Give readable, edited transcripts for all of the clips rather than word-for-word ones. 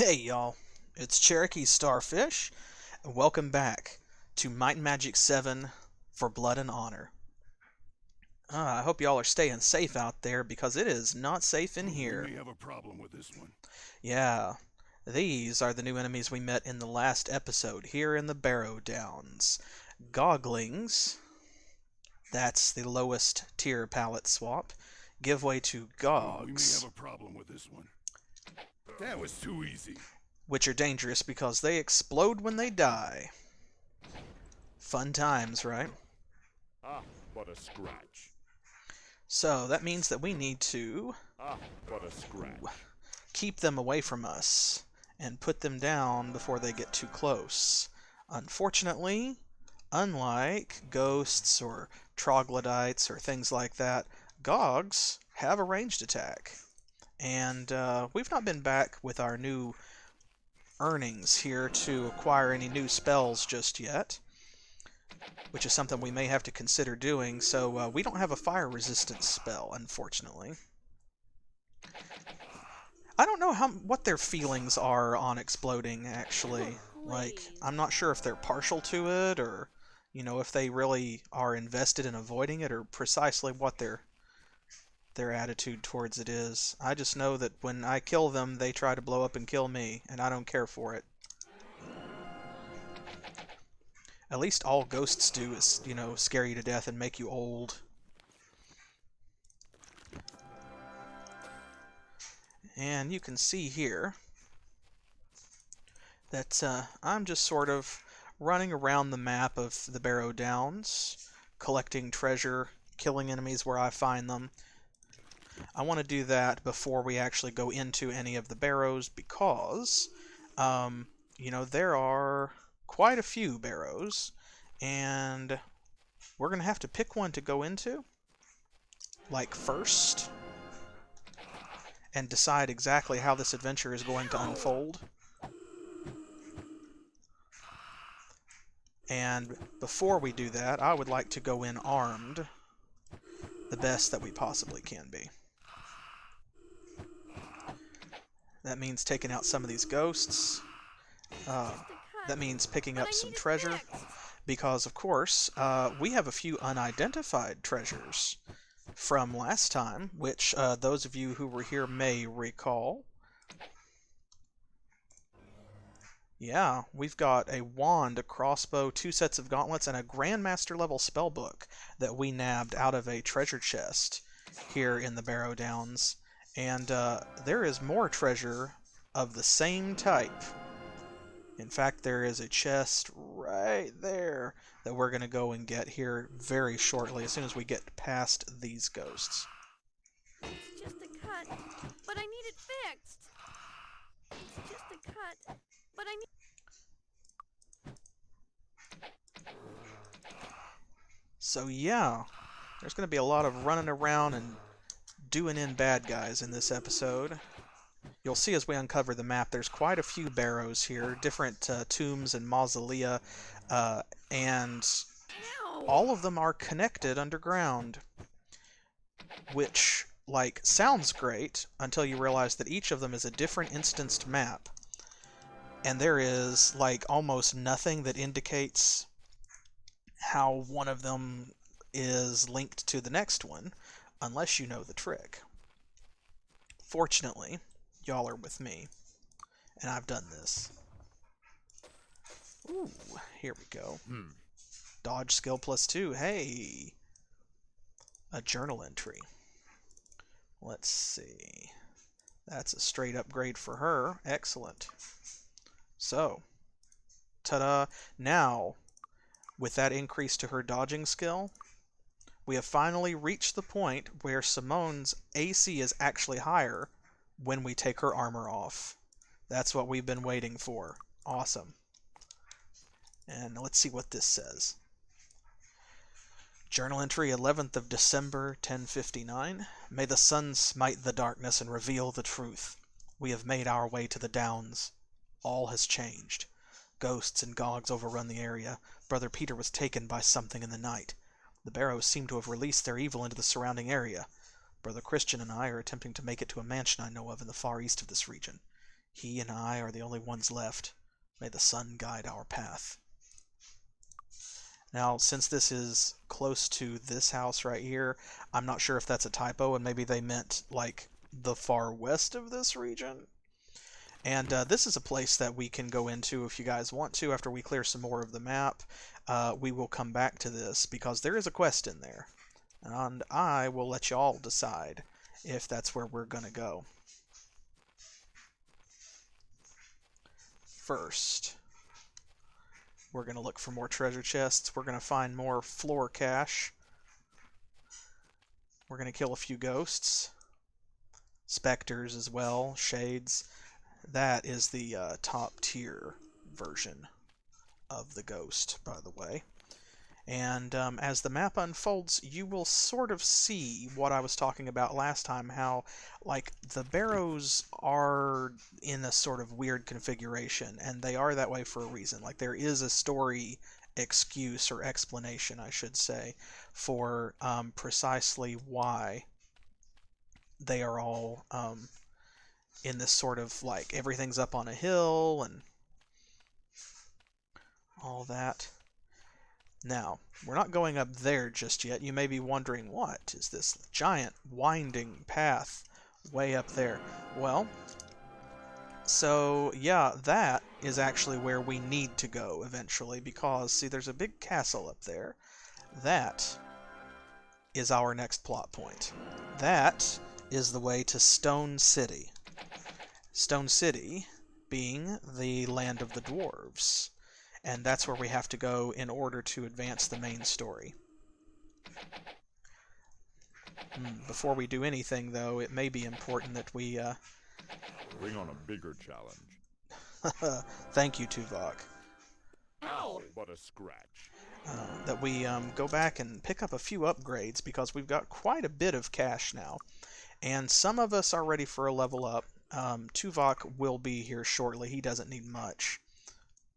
Hey y'all, it's CherokeeStarfish, and welcome back to Might and Magic 7 for Blood and Honor. I hope y'all are staying safe out there because it is not safe in We here. may have a problem with this one. Yeah, these are the new enemies we met in the last episode here in the Barrow Downs. Goglings, that's the lowest tier palette swap, give way to We may have Gogs, a problem with this one. That was too easy. which are dangerous because they explode when they die. Fun times, right? Ah, what a scratch. So that means that we need to Ah, what a scratch. keep them away from us and put them down before they get too close. Unfortunately, unlike ghosts or troglodytes or things like that, Gogs have a ranged attack. And we've not been back with our new earnings here to acquire any new spells just yet, which is something we may have to consider doing, so we don't have a fire resistance spell, unfortunately. I don't know what their feelings are on exploding, actually. Like, I'm not sure if they're partial to it, or, if they really are invested in avoiding it, or precisely what their attitude towards it is. I just know that when I kill them, they try to blow up and kill me, and I don't care for it. At least all ghosts do is, scare you to death and make you old. And you can see here that I'm just sort of running around the map of the Barrow Downs, collecting treasure, killing enemies where I find them. I want to do that before we actually go into any of the barrows because, there are quite a few barrows, and we're going to have to pick one to go into, like first, and decide exactly how this adventure is going to unfold. And before we do that, I would like to go in armed the best that we possibly can be. That means taking out some of these ghosts. That means picking up some treasure. Because, of course, we have a few unidentified treasures from last time, which those of you who were here may recall. Yeah, we've got a wand, a crossbow, 2 sets of gauntlets, and a Grandmaster level spellbook that we nabbed out of a treasure chest here in the Barrow Downs. And there is more treasure of the same type. In fact, there is a chest right there that we're going to go and get here very shortly, as soon as we get past these ghosts. It's just a cut, but I need it fixed. It's just a cut, but I need... So yeah, there's going to be a lot of running around and doing in bad guys in this episode. You'll see as we uncover the map, there's quite a few barrows here, different tombs and mausolea, and all of them are connected underground, which, sounds great until you realize that each of them is a different instanced map, and there is, almost nothing that indicates how one of them is linked to the next one, unless you know the trick. Fortunately, y'all are with me, and I've done this. Ooh, here we go. Dodge skill +2. Hey! A journal entry. Let's see. That's a straight upgrade for her. Excellent. So, ta-da! Now, with that increase to her dodging skill, we have finally reached the point where Simone's AC is actually higher when we take her armor off. That's what we've been waiting for. Awesome. And let's see what this says. Journal entry 11th of December, 1059. May the sun smite the darkness and reveal the truth. We have made our way to the Downs. All has changed. Ghosts and Gogs overrun the area. Brother Peter was taken by something in the night. The Barrows seem to have released their evil into the surrounding area. Brother Christian and I are attempting to make it to a mansion I know of in the far east of this region. He and I are the only ones left. May the sun guide our path. Now, since this is close to this house right here, I'm not sure if that's a typo, and maybe they meant, like, the far west of this region. And this is a place that we can go into if you guys want to. After we clear some more of the map, we will come back to this, because there is a quest in there. And I will let y'all decide if that's where we're going to go. First, we're going to look for more treasure chests. We're going to find more floor cache. We're going to kill a few ghosts. Specters as well. Shades. That is the top tier version of the ghost, by the way. And as the map unfolds, you will sort of see what I was talking about last time, how, like, the barrows are in a sort of weird configuration, and they are that way for a reason. Like, there is a story excuse, or explanation, I should say, for precisely why they are all in this sort of, like, everything's up on a hill, and all that. Now, we're not going up there just yet. You may be wondering, what is this giant winding path way up there? Well, so yeah, that is actually where we need to go eventually, because, see, there's a big castle up there. That is our next plot point. That is the way to Stone City. Stone City being the land of the dwarves. And that's where we have to go in order to advance the main story. Before we do anything, though, it may be important that we... Bring on a bigger challenge. Thank you, Tuvok. Ow! But a scratch. That we go back and pick up a few upgrades, because we've got quite a bit of cash now. And some of us are ready for a level up. Tuvok will be here shortly. He doesn't need much.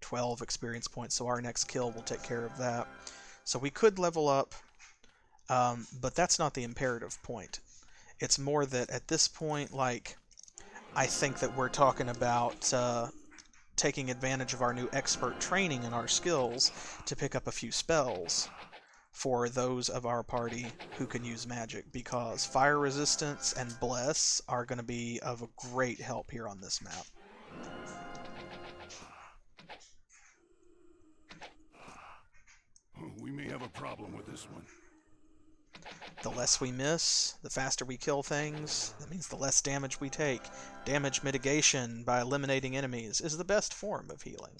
12 experience points, so our next kill will take care of that. So we could level up, but that's not the imperative point. It's more that at this point, like, I think that we're talking about taking advantage of our new expert training and our skills to pick up a few spells for those of our party who can use magic, because fire resistance and bless are going to be of a great help here on this map. We may have a problem with this one. The less we miss, the faster we kill things. That means the less damage we take. Damage mitigation by eliminating enemies is the best form of healing.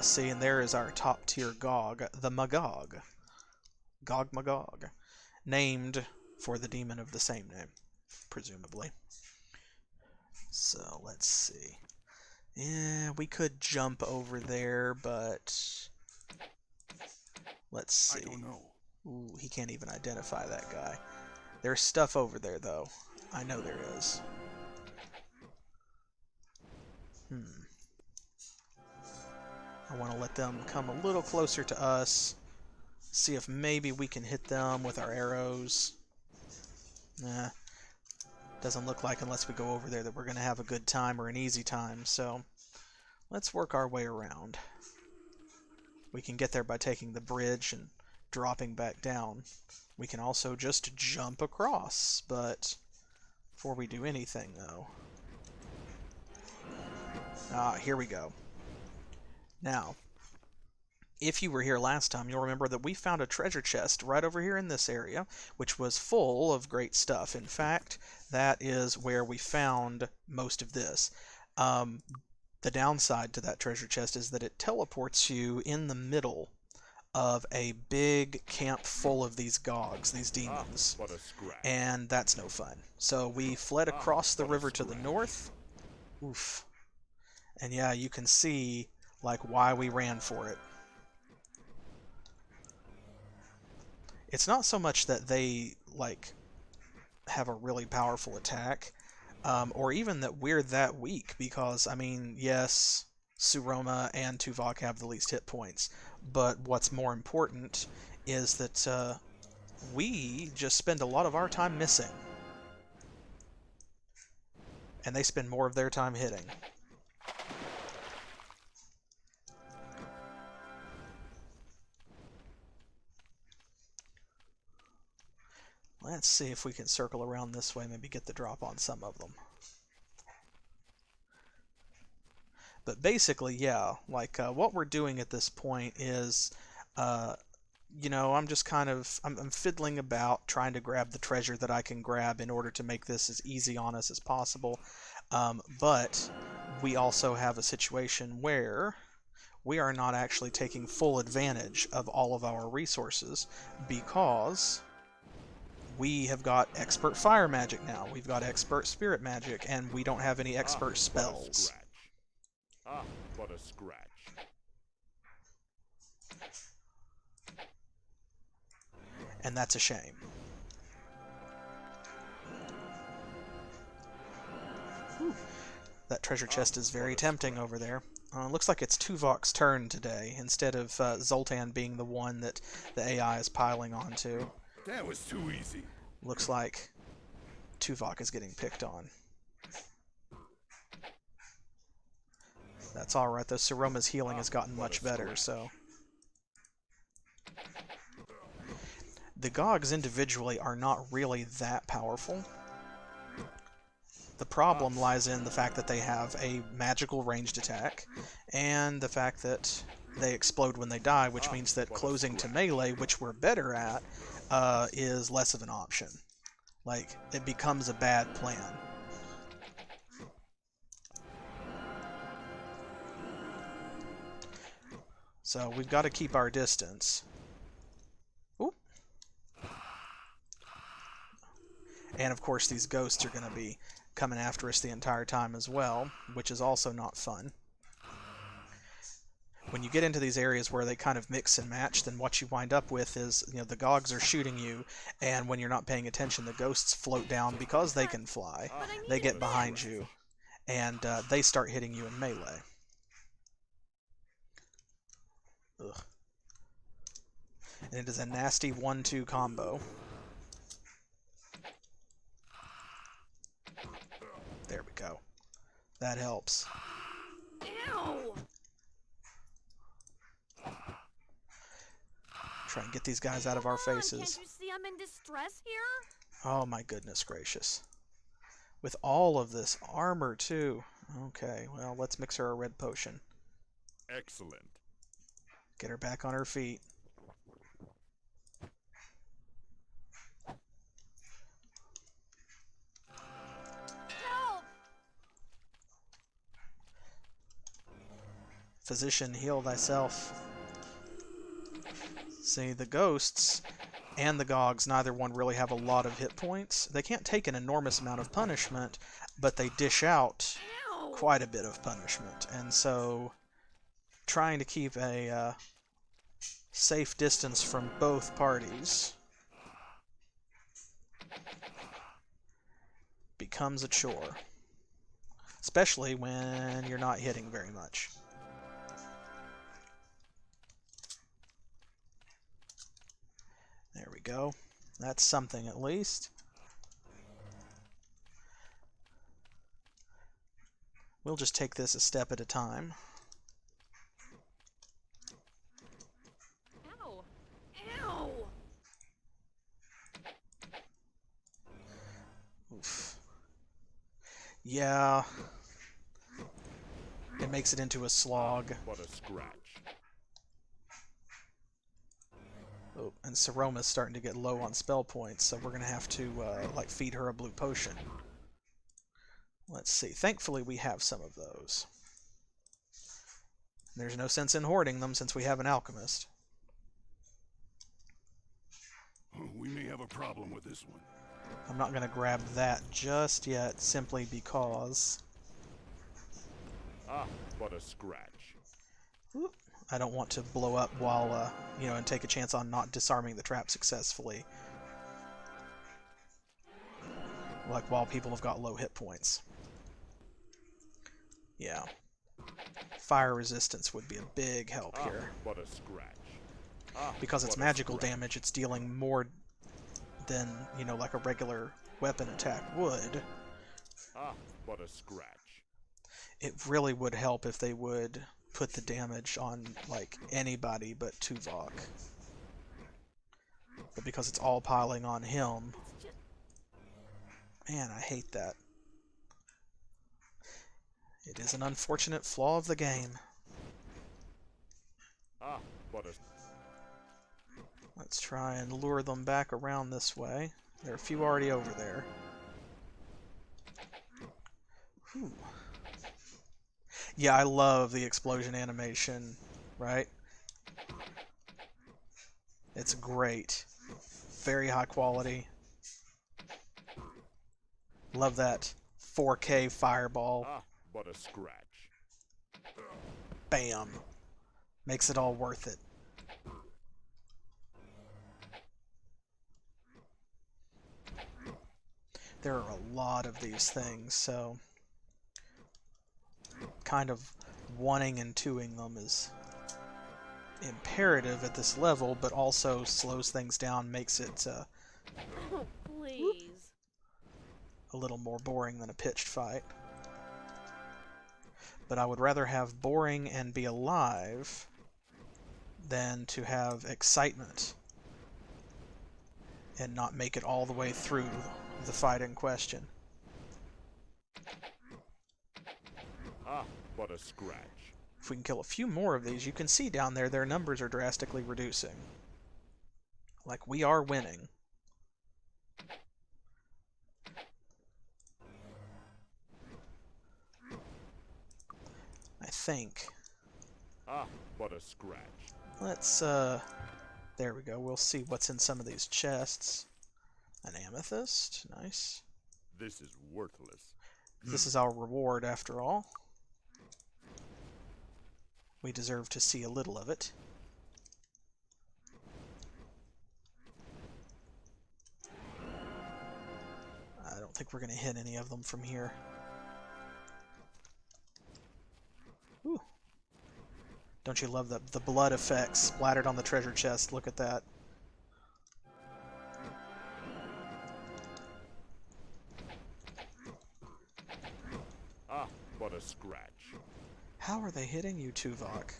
See, and there is our top tier Gog, the Magog. Gog Magog. Named for the demon of the same name, presumably. So, let's see. Yeah, we could jump over there, but let's see. I don't know. Ooh, he can't even identify that guy. There's stuff over there, though. I know there is. I want to let them come a little closer to us. See if maybe we can hit them with our arrows. Nah. Doesn't look like, unless we go over there, that we're going to have a good time or an easy time, so let's work our way around. We can get there by taking the bridge and dropping back down. We can also just jump across, but before we do anything, though... here we go. Now, if you were here last time, you'll remember that we found a treasure chest right over here in this area, which was full of great stuff. In fact, that is where we found most of this. The downside to that treasure chest is that it teleports you in the middle of a big camp full of these gogs, these demons. What a scratch. And that's no fun. So we fled across the river to the north. Oof. And yeah, you can see, like, why we ran for it. It's not so much that they, like, have a really powerful attack, or even that we're that weak, because, I mean, yes, Suroma and Tuvok have the least hit points, but what's more important is that we just spend a lot of our time missing. And they spend more of their time hitting. Let's see if we can circle around this way, maybe get the drop on some of them. But basically, yeah, like what we're doing at this point is, you know, I'm just kind of, I'm fiddling about trying to grab the treasure that I can grab in order to make this as easy on us as possible. But we also have a situation where we are not actually taking full advantage of all of our resources because we have got expert fire magic now, we've got expert spirit magic, and we don't have any expert spells. But a scratch. And that's a shame. Whew. That treasure chest is very tempting over there. Looks like it's Tuvok's turn today, instead of Zoltan being the one that the AI is piling onto. That was too easy. Looks like Tuvok is getting picked on. That's alright, though. Saroma's healing has gotten much better, so... The Gogs individually are not really that powerful. The problem lies in the fact that they have a magical ranged attack, and the fact that they explode when they die, which means that closing to melee, which we're better at, is less of an option. Like, it becomes a bad plan. So we've got to keep our distance. Ooh. And of course these ghosts are going to be coming after us the entire time as well, which is also not fun. When you get into these areas where they kind of mix and match, then what you wind up with is, you know, the Gogs are shooting you, and when you're not paying attention, the ghosts float down because they can fly. They get behind you, and they start hitting you in melee. Ugh. And it is a nasty 1-2 combo. There we go. That helps. Ew! Try and get these guys out of our faces. Can't you see I'm in distress here? Oh my goodness gracious. With all of this armor too. Okay, well, let's mix her a red potion. Excellent. Get her back on her feet. Help! Physician, heal thyself. See, the ghosts and the Gogs, neither one really have a lot of hit points. They can't take an enormous amount of punishment, but they dish out Ow! quite a bit of punishment. And so, trying to keep a safe distance from both parties becomes a chore. Especially when you're not hitting very much. There we go. That's something at least. We'll just take this a step at a time. Ow! Ow! Oof. Yeah. It makes it into a slog. But a scratch. Oh, and Saroma's starting to get low on spell points, so we're going to have to, like, feed her a blue potion. Let's see. Thankfully, we have some of those. There's no sense in hoarding them since we have an alchemist. We may have a problem with this one. I'm not going to grab that just yet, simply because But a scratch. whoop, I don't want to blow up while, you know, and take a chance on not disarming the trap successfully. Like, while people have got low hit points. Yeah. Fire resistance would be a big help here. But a scratch. Because it's magical damage, it's dealing more than, you know, like a regular weapon attack would. Ah, but a scratch. It really would help if they would put the damage on, like, anybody but Tuvok. But because it's all piling on him... Man, I hate that. It is an unfortunate flaw of the game. Ah, but a... Let's try and lure them back around this way. There are a few already over there. Whew. Yeah, I love the explosion animation, right? It's great. Very high quality. Love that 4K fireball. Ah, but a scratch. Bam. Makes it all worth it. There are a lot of these things, so kind of wanting and twoing them is imperative at this level, but also slows things down, makes it Oh, please. a little more boring than a pitched fight. But I would rather have boring and be alive than to have excitement and not make it all the way through the fight in question. Ah, but a scratch. If we can kill a few more of these, you can see down there their numbers are drastically reducing. Like, we are winning. I think. Ah, but a scratch. Let's, there we go. We'll see what's in some of these chests. An amethyst. Nice. This is worthless. This is our reward, after all. We deserve to see a little of it. I don't think we're going to hit any of them from here. Ooh. Don't you love the blood effects splattered on the treasure chest? Look at that. Ah, but a scratch. How are they hitting you, Tuvok?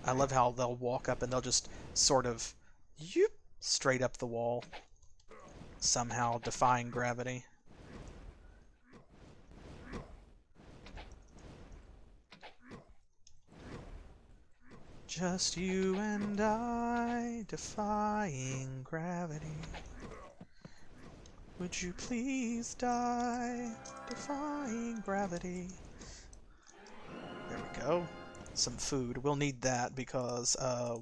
I love how they'll walk up and they'll just sort of yoop, straight up the wall, somehow defying gravity. Just you and I, defying gravity. Would you please die, defying gravity? There we go. Some food. We'll need that because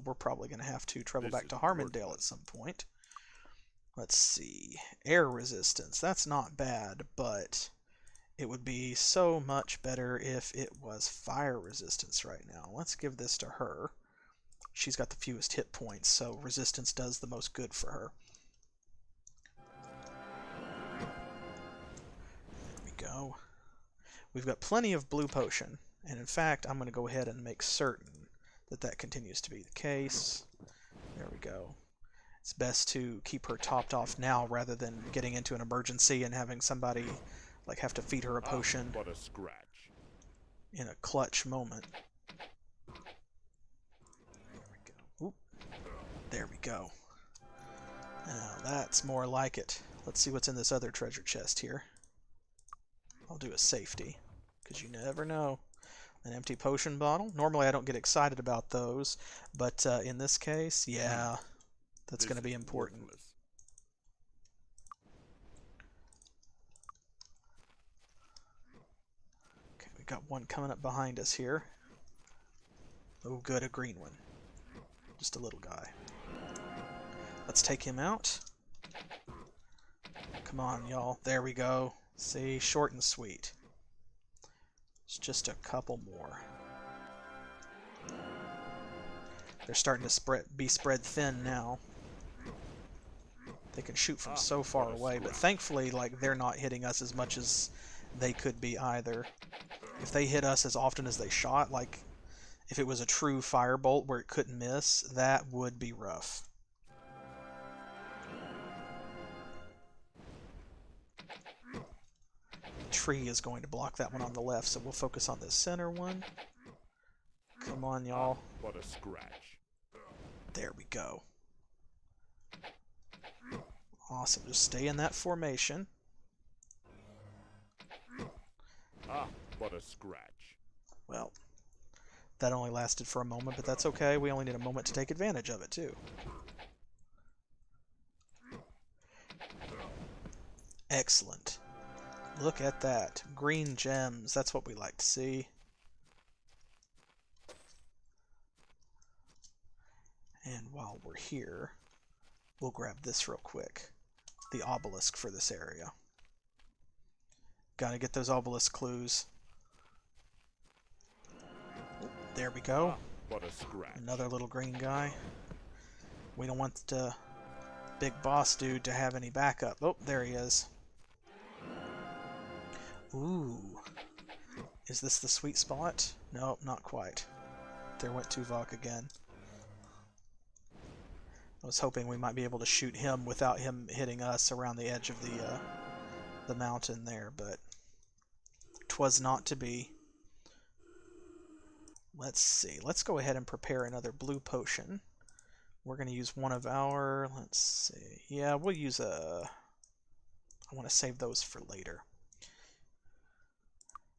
we're probably going to have to travel back to Harmondale at some point. Let's see. Air resistance. That's not bad, but it would be so much better if it was fire resistance right now. Let's give this to her. She's got the fewest hit points, so resistance does the most good for her. There we go. We've got plenty of blue potion, and in fact, I'm going to go ahead and make certain that that continues to be the case. There we go. It's best to keep her topped off now rather than getting into an emergency and having somebody like have to feed her a potion but a scratch. in a clutch moment. Oop. There we go. Now that's more like it. Let's see what's in this other treasure chest here. I'll do a safety, because you never know. An empty potion bottle. Normally I don't get excited about those, but in this case, yeah, that's going to be important. Worthless. Okay, we got one coming up behind us here. Oh good, a green one. Just a little guy. Let's take him out. Come on, y'all. There we go. See, short and sweet. It's just a couple more. They're starting to be spread thin now. They can shoot from so far away, but thankfully, like, they're not hitting us as much as they could be either. If they hit us as often as they shot, like if it was a true firebolt where it couldn't miss, that would be rough. The tree is going to block that one on the left, so we'll focus on this center one. Come on, y'all. But a scratch. There we go. Awesome. Just stay in that formation. But a scratch. Well, that only lasted for a moment, but that's okay. We only need a moment to take advantage of it, too. Excellent. Look at that. Green gems. That's what we like to see. And while we're here, we'll grab this real quick. The obelisk for this area. Gotta get those obelisk clues. There we go. But a scratch. Another little green guy. We don't want the big boss dude to have any backup. Oh, there he is. Ooh. Is this the sweet spot? Nope, not quite. There went Tuvok again. I was hoping we might be able to shoot him without him hitting us around the edge of the mountain there, but 'twas not to be. Let's see. Let's go ahead and prepare another blue potion. We're going to use one of our... Let's see. Yeah, we'll use a... I want to save those for later.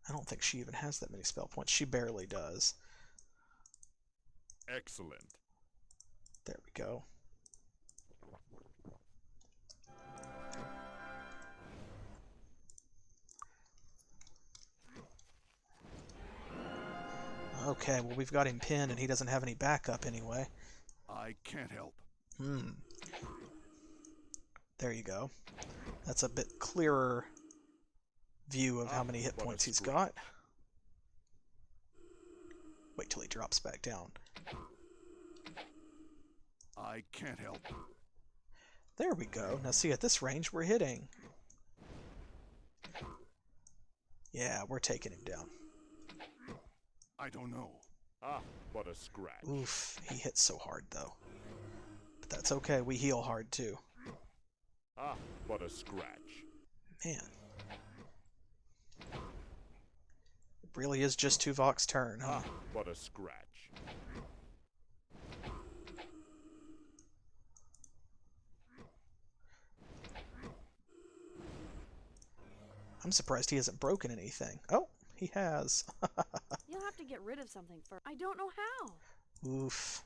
I don't think she even has that many spell points. She barely does. Excellent. There we go. Okay, well we've got him pinned and he doesn't have any backup anyway. I can't help. There you go. That's a bit clearer view of how many hit points he's got. Wait till he drops back down. I can't help. There we go. Now see, at this range we're hitting. Yeah, we're taking him down. I don't know. But a scratch. Oof, he hits so hard though. But that's okay, we heal hard too. But a scratch. Man. It really is just Tuvok's turn, huh? But a scratch. I'm surprised he hasn't broken anything. Oh, he has. You'll have to get rid of something first. I don't know how. Oof.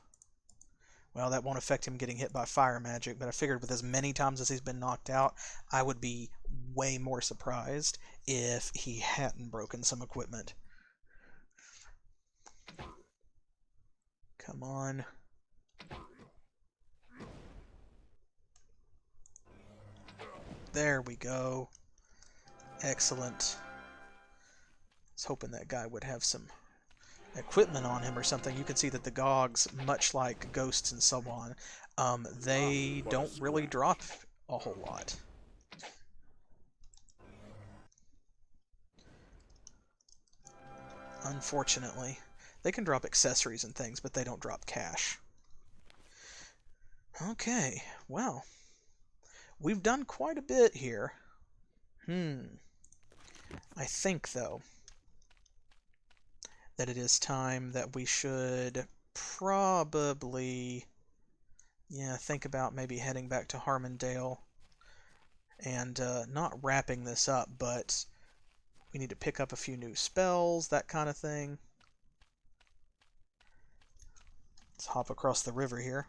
Well, that won't affect him getting hit by fire magic, but I figured with as many times as he's been knocked out, I would be way more surprised if he hadn't broken some equipment. Come on. There we go. Excellent. I was hoping that guy would have some equipment on him or something. You can see that the Gogs, much like ghosts and so on, they don't really drop a whole lot. Unfortunately. They can drop accessories and things, but they don't drop cash. Okay, well, we've done quite a bit here. I think, though, that it is time that we should probably, think about maybe heading back to Harmondale and not wrapping this up, but we need to pick up a few new spells, that kind of thing. Let's hop across the river here.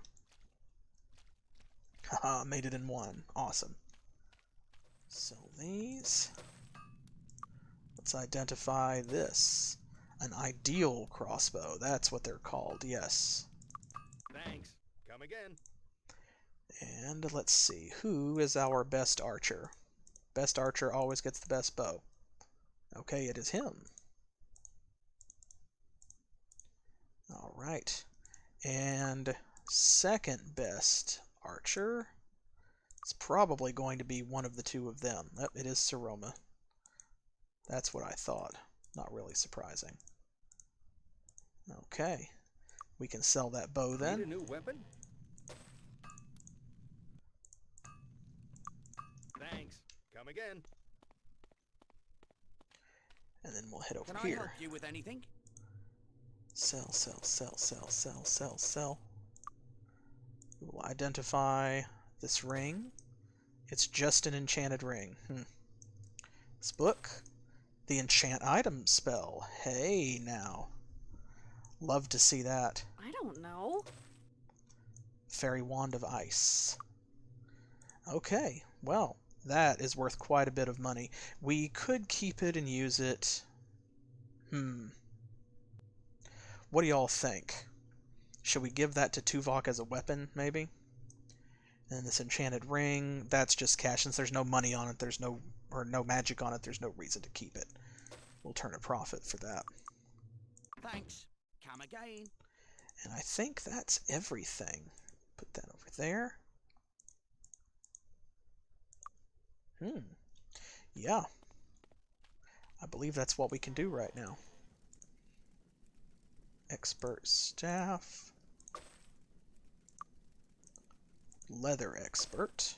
Haha, made it in one. Awesome. So these... Let's identify this. An ideal crossbow. That's what they're called, yes. Thanks. Come again. And let's see. Who is our best archer? Best archer always gets the best bow. Okay, it is him. Alright. And second best archer, it's probably going to be one of the two of them. Yep, it is Saroma. That's what I thought. Not really surprising. Okay. We can sell that bow then. Need a new weapon? Thanks. Come again. And then we'll head over Can I here. help you with anything? Sell, sell, sell, sell, sell, sell, sell. We will identify this ring. It's just an enchanted ring. This book. The enchant item spell. Hey, now. Love to see that. I don't know. Fairy Wand of Ice. Okay, well, that is worth quite a bit of money. We could keep it and use it. What do y'all think? Should we give that to Tuvok as a weapon, maybe? And this enchanted ring, that's just cash. Since there's no money on it, there's no magic on it, there's no reason to keep it. We'll turn a profit for that. Thanks. Come again. And I think that's everything. Put that over there. Yeah. I believe that's what we can do right now. Expert staff. Leather expert.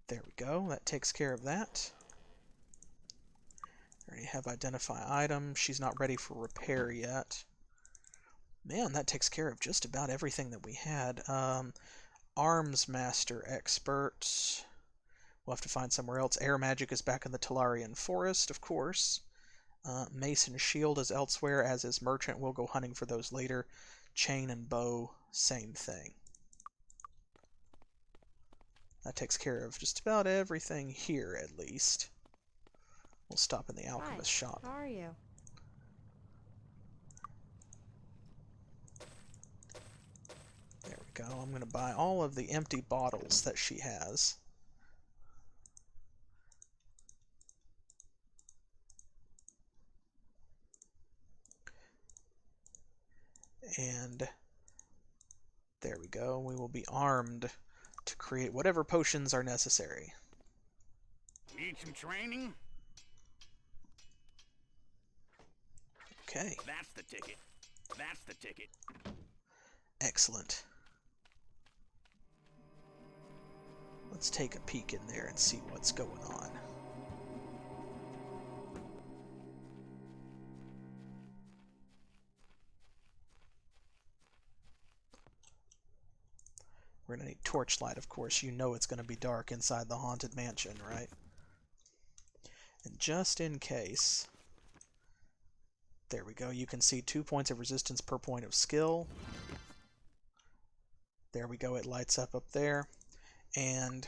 There we go. That takes care of that. I already have identify item. She's not ready for repair yet. Man, that takes care of just about everything that we had. Arms master expert. We'll have to find somewhere else. Air magic is back in the Talarian forest, of course. Mace and shield is elsewhere, as is merchant. We'll go hunting for those later. Chain and bow, same thing. That takes care of just about everything here, at least. We'll stop in the alchemist shop. How are you? There we go. I'm going to buy all of the empty bottles that she has. And there we go. We will be armed to create whatever potions are necessary. Need some training? Okay, That's the ticket. That's the ticket. excellent. Let's take a peek in there and see what's going on. We're going to need torchlight, of course. You know it's going to be dark inside the haunted mansion, right? And just in case... There we go. You can see 2 points of resistance per point of skill. There we go. It lights up there. And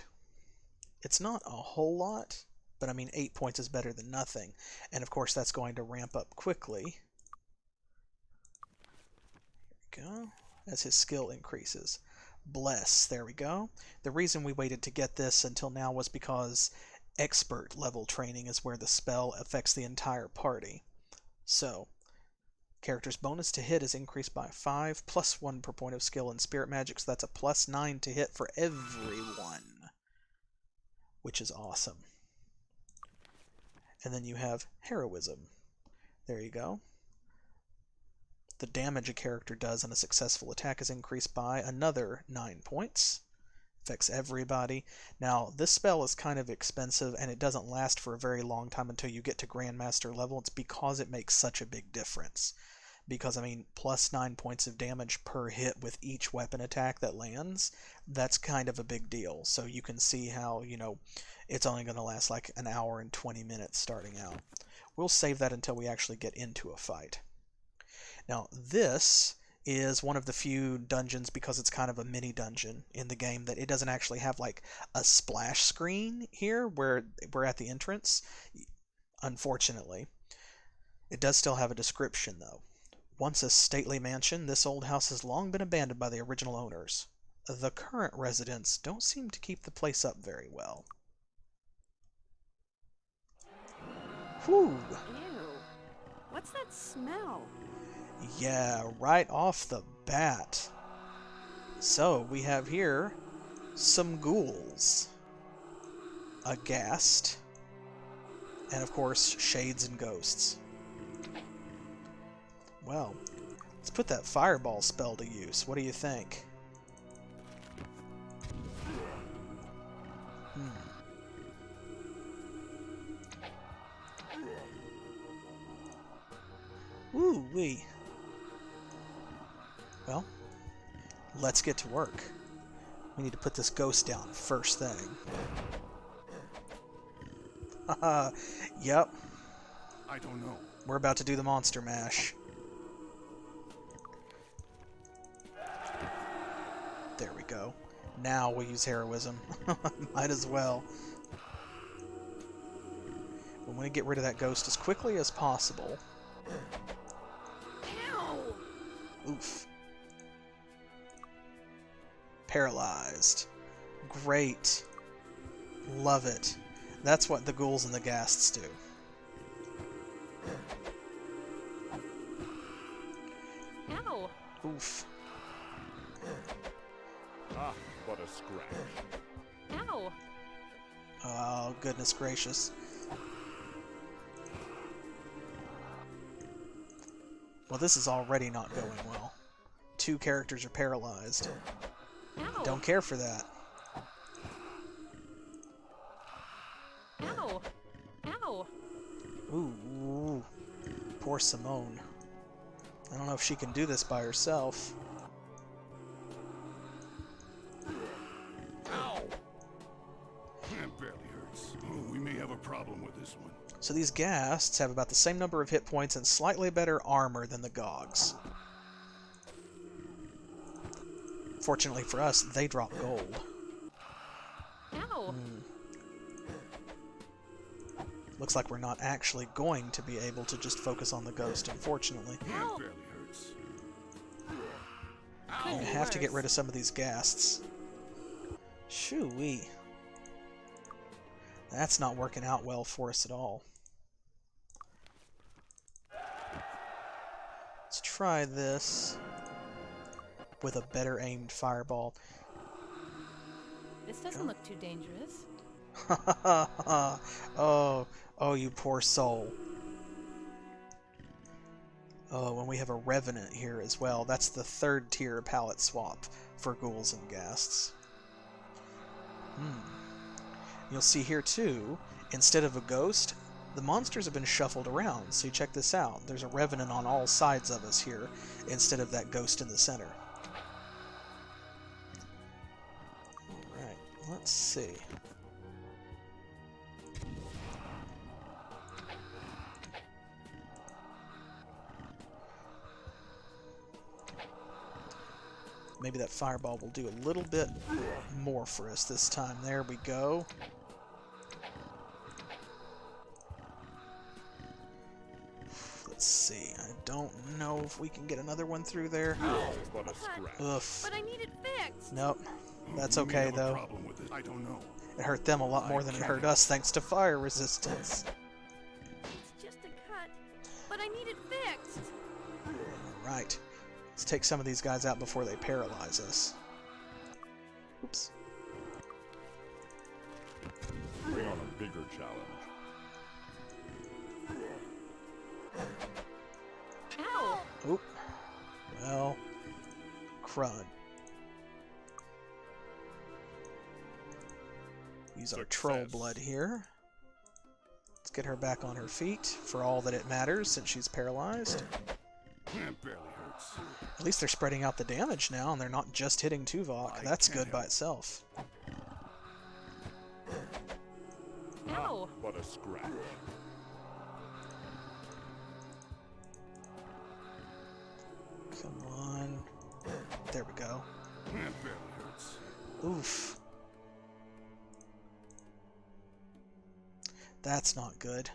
it's not a whole lot, but I mean 8 points is better than nothing. And of course that's going to ramp up quickly. There we go. As his skill increases. Bless. There we go. The reason we waited to get this until now was because expert level training is where the spell affects the entire party. So, character's bonus to hit is increased by 5, plus 1 per point of skill in spirit magic, so that's a plus 9 to hit for everyone, which is awesome. And then you have heroism. There you go. The damage a character does on a successful attack is increased by another 9 points. Affects everybody. Now, this spell is kind of expensive, and it doesn't last for a very long time until you get to Grandmaster level. It's because it makes such a big difference. Because, I mean, plus 9 points of damage per hit with each weapon attack that lands, that's kind of a big deal. So you can see how, you know, it's only going to last like an hour and 20 minutes starting out. We'll save that until we actually get into a fight. Now, this is one of the few dungeons, because it's kind of a mini dungeon in the game, that it doesn't actually have like a splash screen here where we're at the entrance, unfortunately. It does still have a description though. Once a stately mansion, this old house has long been abandoned by the original owners. The current residents don't seem to keep the place up very well. Whew! Ew. What's that smell? Yeah, right off the bat. So, we have here some ghouls, a ghast, And of course, shades and ghosts. Well, let's put that fireball spell to use. What do you think? Woo-wee. Well, let's get to work. We need to put this ghost down first thing. Haha, yep. I don't know. We're about to do the monster mash. There we go. Now we'll use heroism. Might as well. We want to get rid of that ghost as quickly as possible. Ow! Oof. Paralyzed. Great. Love it. That's what the ghouls and the ghasts do. Ow! Oof. Ah, but a scratch. Ow! Oh, goodness gracious. Well, this is already not going well. 2 characters are paralyzed. Ow! Don't care for that. Ow! Ow! Ooh. Poor Simone. I don't know if she can do this by herself. Ow! That barely hurts. Oh, we may have a problem with this one. So these ghasts have about the same number of hit points and slightly better armor than the gogs. Fortunately for us, they drop gold. Ow! Looks like we're not actually going to be able to just focus on the ghost, unfortunately. That Ow! barely hurts. We have to get rid of some of these ghasts. Shoo-wee. That's not working out well for us at all. Let's try this with a better aimed fireball. This doesn't look too dangerous. Oh, you poor soul. Oh, and we have a revenant here as well. That's the 3rd tier palette swap for ghouls and ghasts. You'll see here too, instead of a ghost, the monsters have been shuffled around. So you check this out. There's a revenant on all sides of us here, instead of that ghost in the center. Alright, let's see. Maybe that fireball will do a little bit more for us this time. There we go. Let's see. I don't know if we can get another one through there. But a scratch. Ugh. But I need it fixed. Nope. That's We may okay, have a though. problem with it. I don't know. It hurt them a lot more than it hurt us thanks to fire resistance. It's just a cut. But I need it fixed. Alright. Let's take some of these guys out before they paralyze us. Oops. Bring on a bigger challenge. Ow! Oop. Well, crud. Use our troll Success. blood here. Let's get her back on her feet for all that it matters since she's paralyzed. That barely hurts. At least they're spreading out the damage now and they're not just hitting Tuvok. That's good by itself. Ow! But a scratch. Come on. There we go. That barely hurts. Oof. That's not good.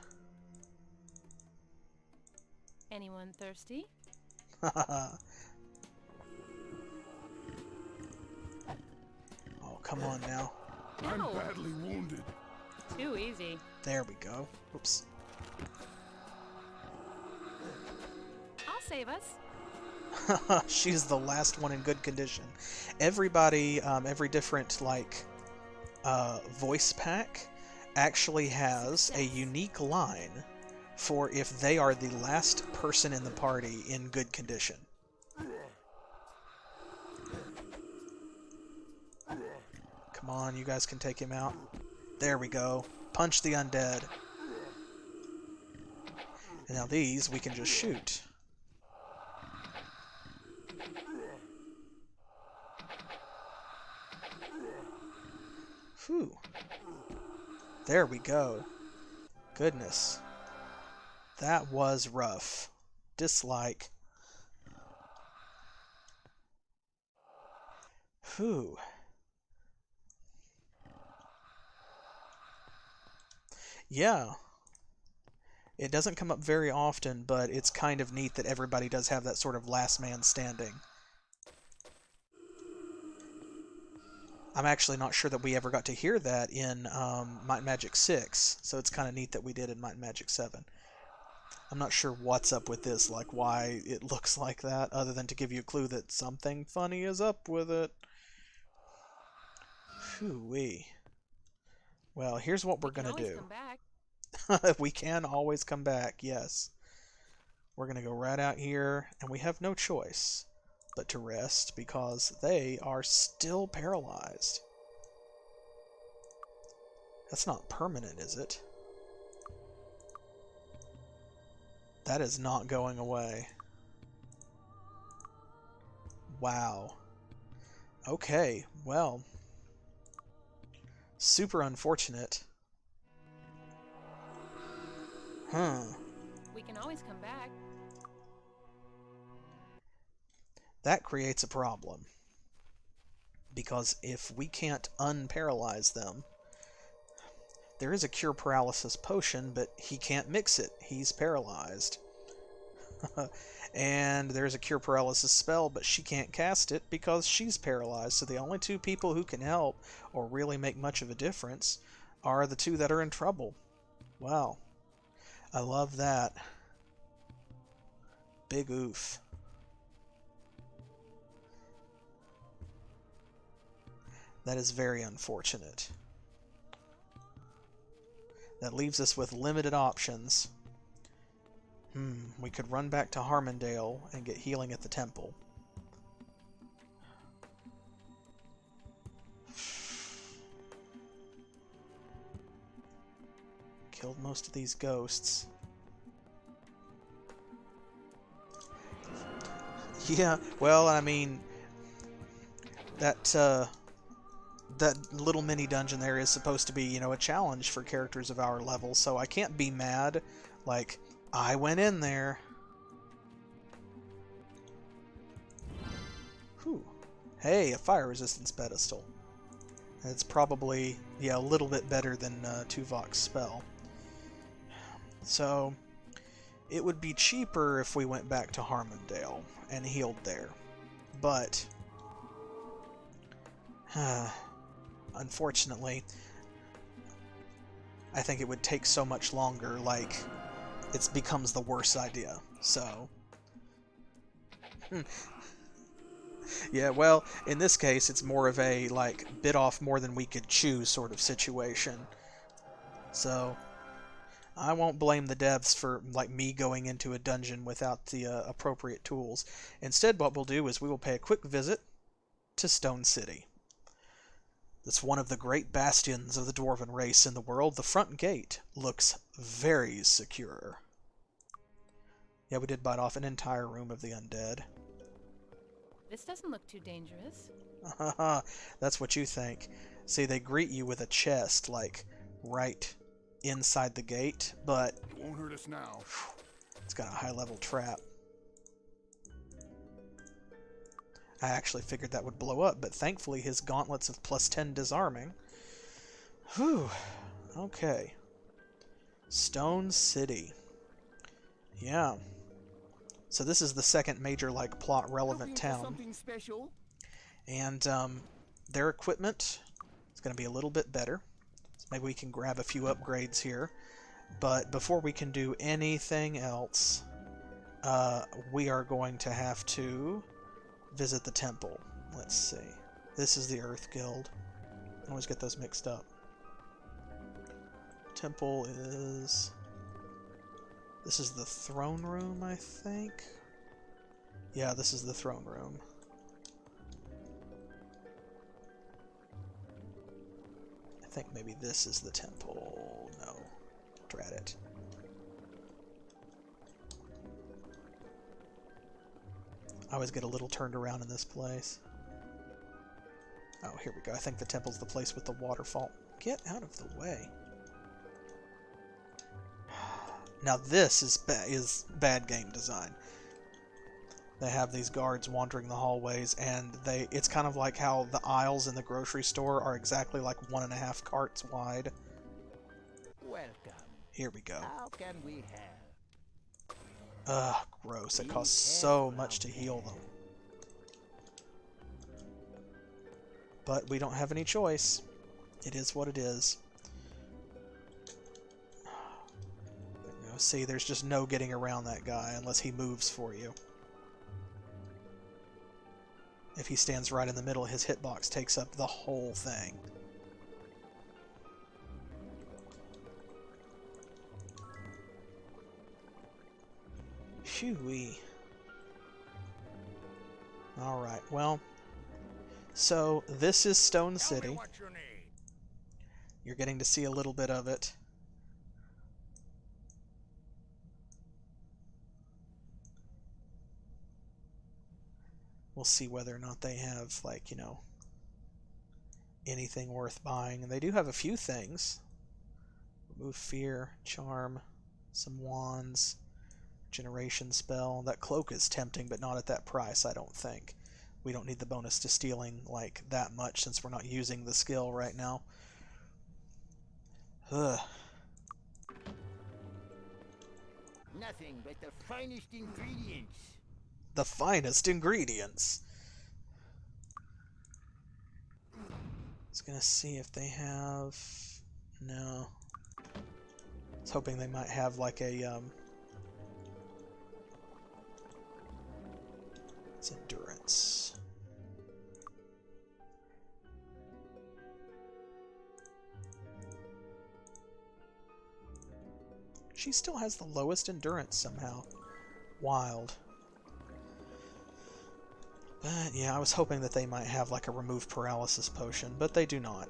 Anyone thirsty? Oh, come on now. I'm Ow! badly wounded. Too easy. There we go. Oops. I'll save us. She's the last one in good condition. Everybody, every different, like, voice pack actually has a unique line for if they are the last person in the party in good condition. Come on, you guys can take him out. There we go. Punch the undead. And now these we can just shoot. Whew. There we go. Goodness. That was rough. Dislike. Whew. Yeah. It doesn't come up very often, but it's kind of neat that everybody does have that sort of last man standing. I'm actually not sure that we ever got to hear that in Might and Magic 6, so it's kind of neat that we did in Might and Magic 7. I'm not sure what's up with this, like why it looks like that, other than to give you a clue that something funny is up with it. Phooey. Well, here's what we're going to do. We can always come back, yes. We're going to go right out here, and we have no choice but to rest because they are still paralyzed. That's not permanent, is it? That is not going away. Wow. Okay, well. Super unfortunate. Huh. We can always come back. That creates a problem. Because if we can't unparalyze them, there is a cure paralysis potion, but he can't mix it. He's paralyzed. And there's a cure paralysis spell, but she can't cast it because she's paralyzed. So the only two people who can help or really make much of a difference are the two that are in trouble. Wow. I love that. Big oof. That is very unfortunate. That leaves us with limited options. We could run back to Harmondale and get healing at the temple. Killed most of these ghosts. Yeah, well, I mean, that little mini dungeon there is supposed to be, you know, a challenge for characters of our level, so I can't be mad. Like, I went in there. Whew. Hey, a fire resistance pedestal. It's probably, yeah, a little bit better than Tuvok's spell. So, it would be cheaper if we went back to Harmondale and healed there. But, unfortunately, I think it would take so much longer, like, it becomes the worst idea. So, yeah, well, in this case, it's more of a, like, bit off more than we could chew sort of situation. So, I won't blame the devs for, like, me going into a dungeon without the appropriate tools. Instead, what we'll do is we will pay a quick visit to Stone City. It's one of the great bastions of the dwarven race in the world. The front gate looks very secure. Yeah, we did bite off an entire room of the undead. This doesn't look too dangerous. That's what you think. See, they greet you with a chest, like, right inside the gate, but It won't hurt us now. it's got a high-level trap. I actually figured that would blow up, but thankfully his gauntlets of +10 disarming. Whew. Okay. Stone City. Yeah. So this is the second major, like, plot-relevant town. Something special? And their equipment is going to be a little bit better. So maybe we can grab a few upgrades here. But before we can do anything else, we are going to have to visit the temple. Let's see. This is the Earth Guild. I always get those mixed up. Temple is... This is the throne room, I think? Yeah, this is the throne room. I think maybe this is the temple. No. Drat it. I always get a little turned around in this place. Oh, here we go. I think the temple's the place with the waterfall. Get out of the way. Now this is bad game design. They have these guards wandering the hallways, and it's kind of like how the aisles in the grocery store are exactly like 1.5 carts wide. Welcome. Here we go. How can we help? Ugh, gross. It costs so much to heal them. But we don't have any choice. It is what it is. There we go. See, there's just no getting around that guy unless he moves for you. If he stands right in the middle, his hitbox takes up the whole thing. Shoo-wee. Alright, well... So, this is Stone City. What you need. You're getting to see a little bit of it. We'll see whether or not they have, like, you know, anything worth buying. And they do have a few things. Remove fear, charm, some wands, generation spell. That cloak is tempting, but not at that price, I don't think. We don't need the bonus to stealing, like, that much since we're not using the skill right now. Ugh. Nothing but the finest ingredients. The finest ingredients. I was gonna see if they have... No. I was hoping they might have like a, It's endurance. She still has the lowest endurance somehow. Wild. But yeah, I was hoping that they might have like a remove paralysis potion, but they do not.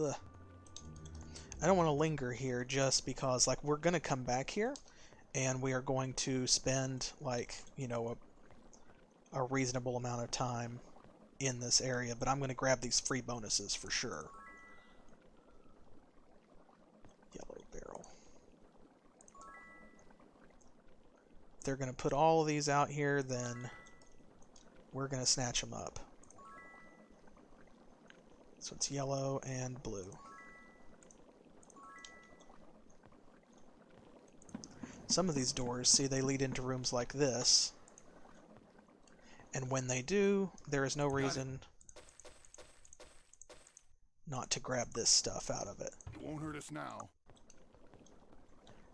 Ugh. I don't want to linger here just because, like, we're going to come back here and we are going to spend, like, you know, a reasonable amount of time in this area, but I'm going to grab these free bonuses for sure. Yellow barrel. If they're going to put all of these out here, then we're going to snatch them up. So it's yellow and blue. Some of these doors, see, they lead into rooms like this. And when they do, there is no reason not to grab this stuff out of it. It won't hurt us now.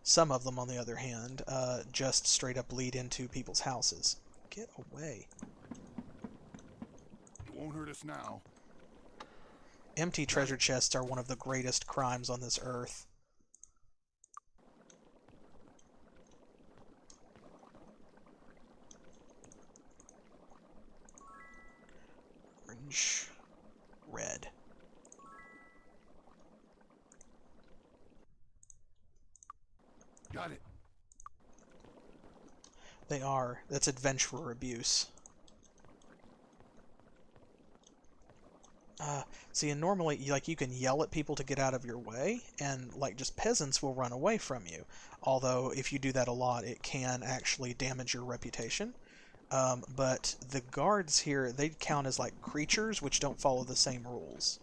Some of them, on the other hand, just straight up lead into people's houses. Get away. It won't hurt us now. Empty treasure chests are one of the greatest crimes on this earth. Orange. Red. Got it. They are. That's adventurer abuse. See, and normally, like, you can yell at people to get out of your way, and, like, just peasants will run away from you. Although, if you do that a lot, it can actually damage your reputation. But the guards here, they count as, like, creatures, which don't follow the same rules.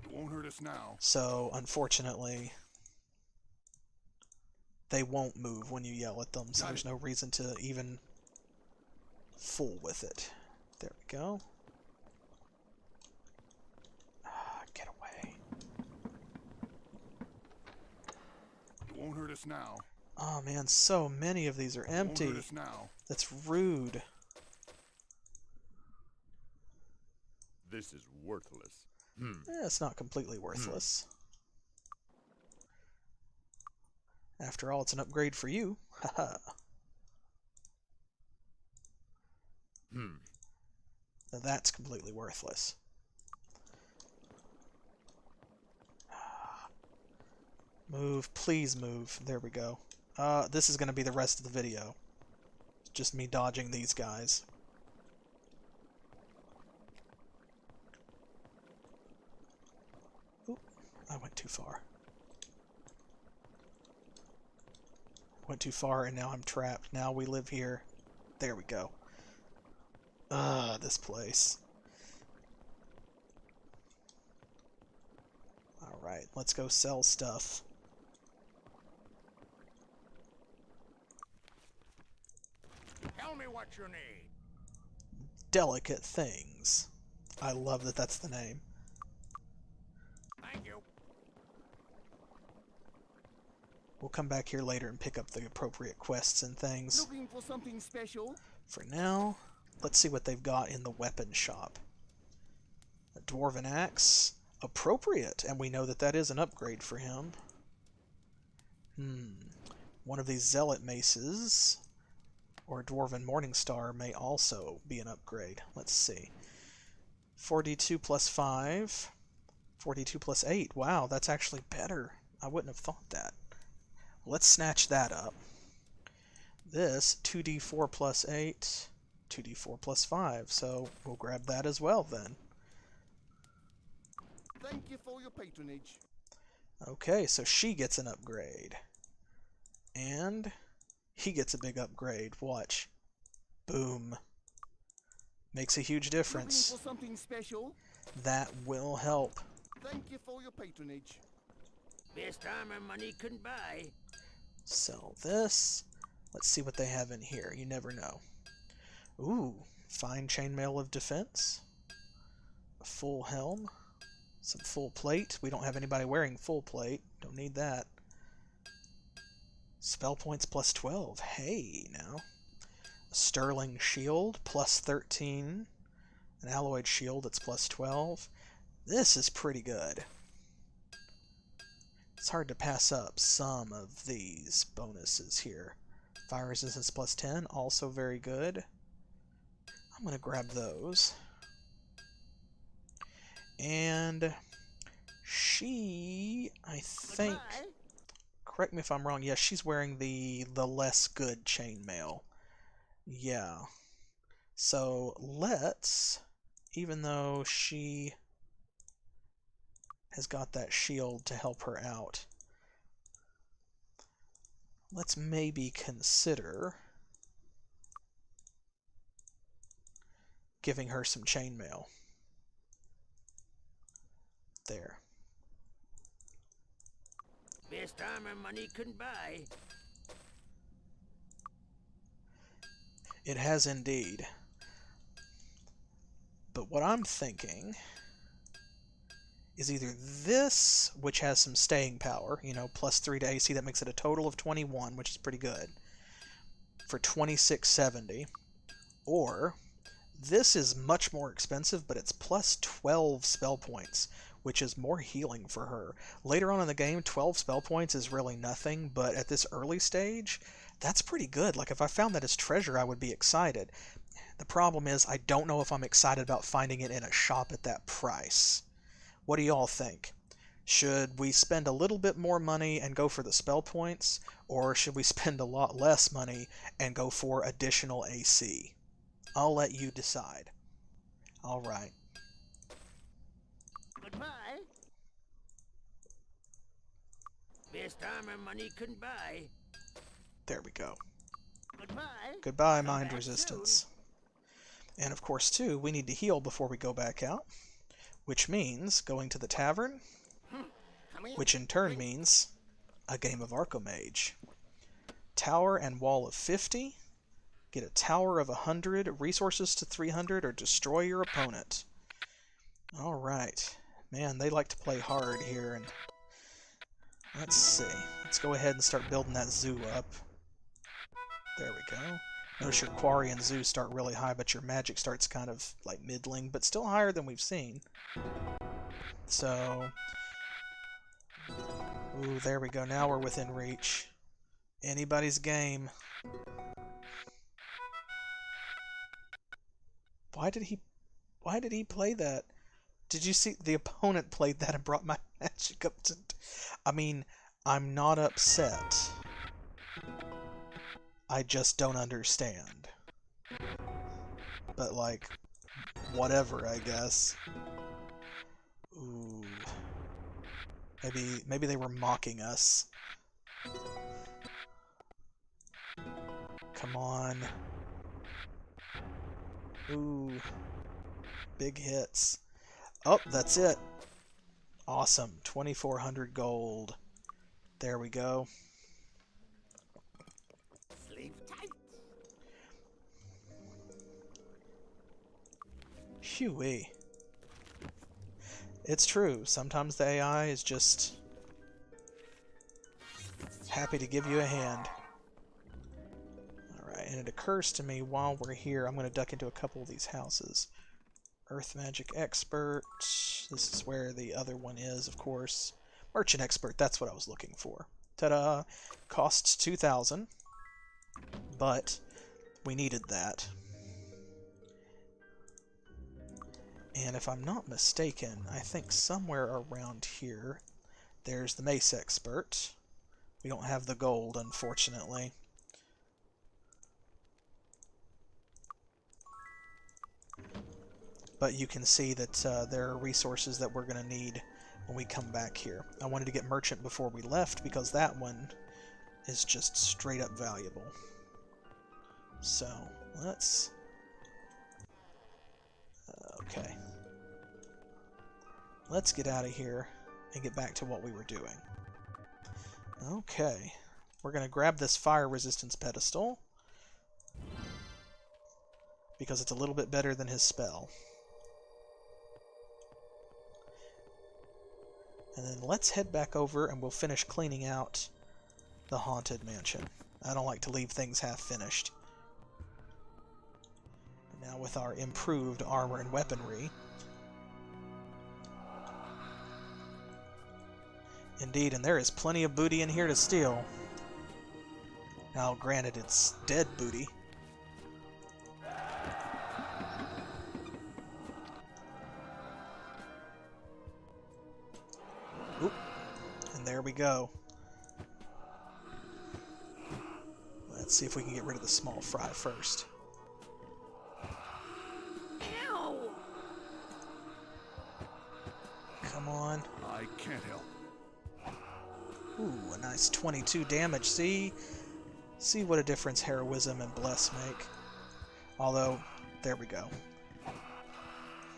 It won't hurt us now. So, unfortunately, they won't move when you yell at them, so there's no reason to even fool with it. There we go. Get away. It won't hurt us now. Oh man, so many of these are empty. It won't hurt us now. That's rude. This is worthless. It's not completely worthless. After all, it's an upgrade for you. Haha. Now that's completely worthless. Move, please move. There we go. This is going to be the rest of the video. Just me dodging these guys. Oop, I went too far. Went too far and now I'm trapped. Now we live here. There we go. This place. Alright, let's go sell stuff. Tell me what you need. Delicate things. I love that that's the name. Thank you. We'll come back here later and pick up the appropriate quests and things. Looking for something special? For now, let's see what they've got in the weapon shop. A dwarven axe. Appropriate, and we know that that is an upgrade for him. One of these zealot maces, or a dwarven morning star, may also be an upgrade. Let's see. 42 plus 5. 42 plus 8. Wow, that's actually better. I wouldn't have thought that. Let's snatch that up. This, 2d4 plus 8, 2d4 plus 5. So we'll grab that as well then. Thank you for your patronage. Okay, so she gets an upgrade. And he gets a big upgrade. Watch. Boom. Makes a huge difference. Looking for something special? That will help. Thank you for your patronage. Best armor money couldn't buy. Sell this. Let's see what they have in here. You never know. Ooh, fine chainmail of defense. A full helm. Some full plate. We don't have anybody wearing full plate. Don't need that. Spell points plus 12. Hey, now. A sterling shield plus 13. An alloyed shield that's plus 12. This is pretty good. It's hard to pass up some of these bonuses here. Fire resistance plus 10, also very good. I'm going to grab those. And she, I think, correct me if I'm wrong, yes, she's wearing the less good chainmail. Yeah. So let's, even though she has got that shield to help her out, let's maybe consider giving her some chainmail. There. Best armor money couldn't buy. It has indeed. But what I'm thinking is either this, which has some staying power, you know, plus 3 to AC, that makes it a total of 21, which is pretty good, for 2670, or this is much more expensive, but it's plus 12 spell points, which is more healing for her. Later on in the game, 12 spell points is really nothing, but at this early stage, that's pretty good. Like, if I found that as treasure, I would be excited. The problem is, I don't know if I'm excited about finding it in a shop at that price. What do y'all think? Should we spend a little bit more money and go for the spell points, or should we spend a lot less money and go for additional AC? I'll let you decide. Alright. Goodbye. Best armor money couldn't buy. There we go. Goodbye. Goodbye, Come mind back resistance. And of course, too, we need to heal before we go back out, which means going to the tavern, Come here. which in turn means a game of Archomage. Tower and wall of 50. Get a tower of 100, resources to 300, or destroy your opponent. Alright. Man, they like to play hard here, and let's see. Let's go ahead and start building that zoo up. There we go. Notice your quarry and zoo start really high, but your magic starts kind of like middling, but still higher than we've seen. So, ooh, there we go. Now we're within reach. Anybody's game. Why did he play that? Did you see the opponent played that and brought my magic up to... I mean, I'm not upset. I just don't understand. But, like, whatever, I guess. Ooh. Maybe they were mocking us. Come on. Ooh. Big hits. Oh, that's it. Awesome. 2,400 gold. There we go. Sleep tight. Phew-wee. It's true. Sometimes the AI is just happy to give you a hand. Alright, and it occurs to me while we're here, I'm going to duck into a couple of these houses. Earth Magic Expert. This is where the other one is, of course. Merchant Expert, that's what I was looking for. Ta-da! Costs 2,000, but we needed that. And if I'm not mistaken, I think somewhere around here, there's the Mace Expert. We don't have the gold, unfortunately. But you can see that there are resources that we're going to need when we come back here. I wanted to get Merchant before we left because that one is just straight up valuable. So, let's... okay. Let's get out of here and get back to what we were doing. Okay. We're going to grab this fire resistance pedestal because it's a little bit better than his spell. And then let's head back over and we'll finish cleaning out the Haunted Mansion. I don't like to leave things half-finished. Now with our improved armor and weaponry. Indeed, and there is plenty of booty in here to steal. Now, granted, it's dead booty. Oop. And there we go. Let's see if we can get rid of the small fry first. Ow! Come on. I can't help. Ooh, a nice 22 damage. See what a difference Heroism and Bless make. Although, there we go.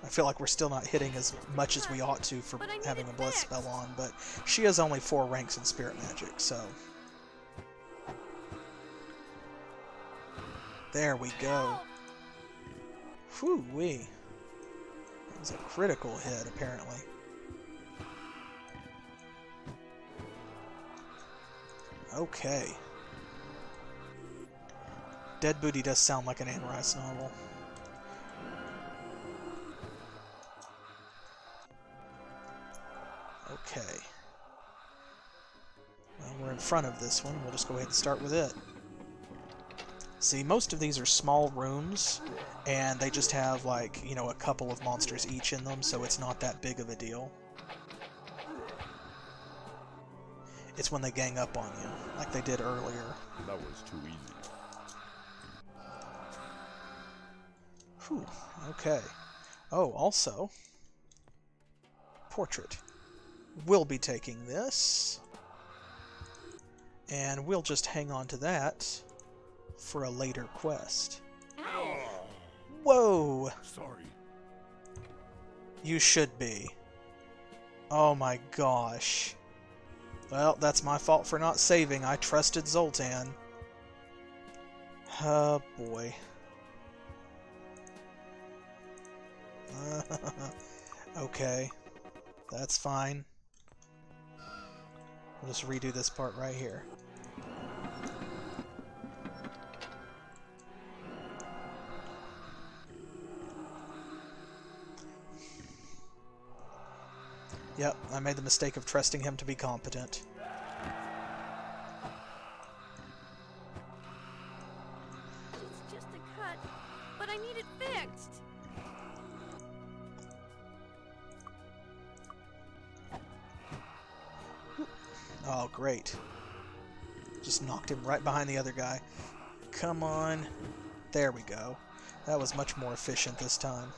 I feel like we're still not hitting as much as we ought to for having a Bless spell on, but she has only 4 ranks in Spirit Magic, so... There we go. Whew-wee. That was a critical hit, apparently. Okay. Dead Booty does sound like an Anne Rice novel. Okay. Well, we're in front of this one. We'll just go ahead and start with it. See, most of these are small rooms, and they just have, like, you know, a couple of monsters each in them, so it's not that big of a deal. It's when they gang up on you, like they did earlier. That was too easy. Whew, okay. Oh, also, portrait. We'll be taking this, and we'll just hang on to that for a later quest. Ow! Whoa! Sorry. You should be. Oh my gosh. Well, that's my fault for not saving. I trusted Zoltan. Oh boy. Okay. That's fine. We'll just redo this part right here. Yep, I made the mistake of trusting him to be competent. It's just a cut, but I need it fixed. Oh, great. Just knocked him right behind the other guy. Come on. There we go. That was much more efficient this time.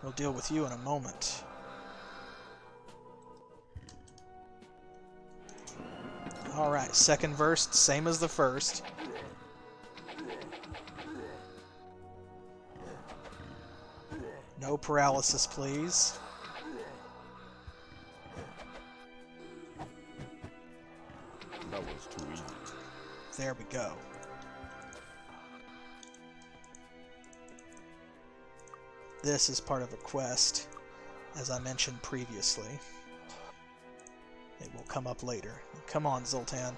We'll deal with you in a moment. Alright, second verse, same as the first. No paralysis, please. That was too easy. There we go. This is part of a quest, as I mentioned previously. It will come up later. Come on, Zoltan.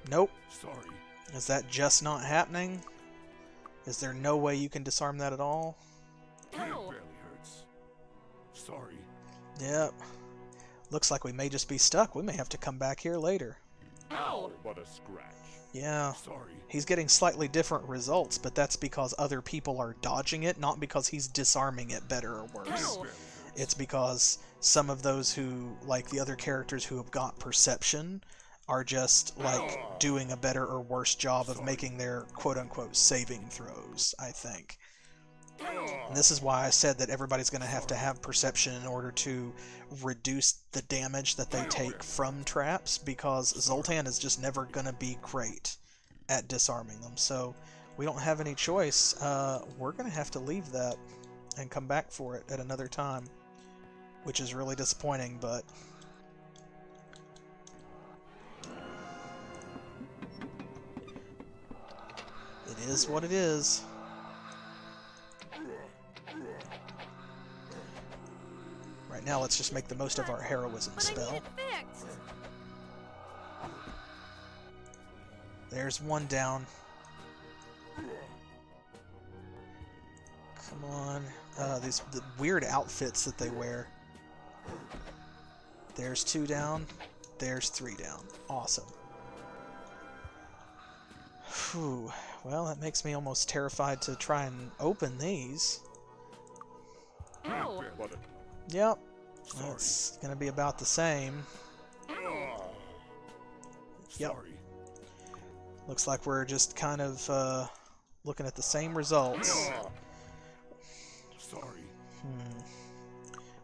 Nope. Sorry. Is that just not happening? Is there no way you can disarm that at all? It barely hurts. Sorry. Yep. Looks like we may just be stuck. We may have to come back here later. Ow! But a scratch. Yeah. Sorry. He's getting slightly different results, but that's because other people are dodging it, not because he's disarming it better or worse. Barely hurts. It's because some of those who, like the other characters who have got perception, are just, like, doing a better or worse job of making their quote-unquote saving throws, I think. And this is why I said that everybody's going to have perception in order to reduce the damage that they take from traps, because Zoltan is just never going to be great at disarming them. So we don't have any choice. We're going to have to leave that and come back for it at another time, which is really disappointing, but... it is what it is. Right now, let's just make the most of our heroism But I need spell. it fixed. There's one down. Come on. The weird outfits that they wear. There's two down. There's three down. Awesome. Whew. Well, that makes me almost terrified to try and open these. Ow! But a... Yep. That's going to be about the same. Yep. Sorry. Looks like we're just kind of looking at the same results. Sorry.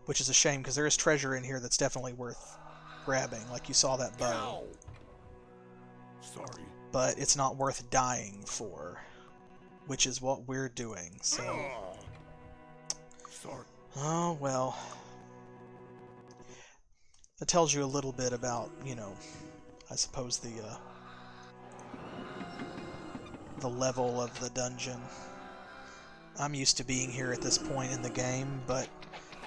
Which is a shame, because there is treasure in here that's definitely worth grabbing. Like you saw that bow. Sorry. But it's not worth dying for. Which is what we're doing, so... Sorry. oh, well. That tells you a little bit about, you know, I suppose the level of the dungeon. I'm used to being here at this point in the game, but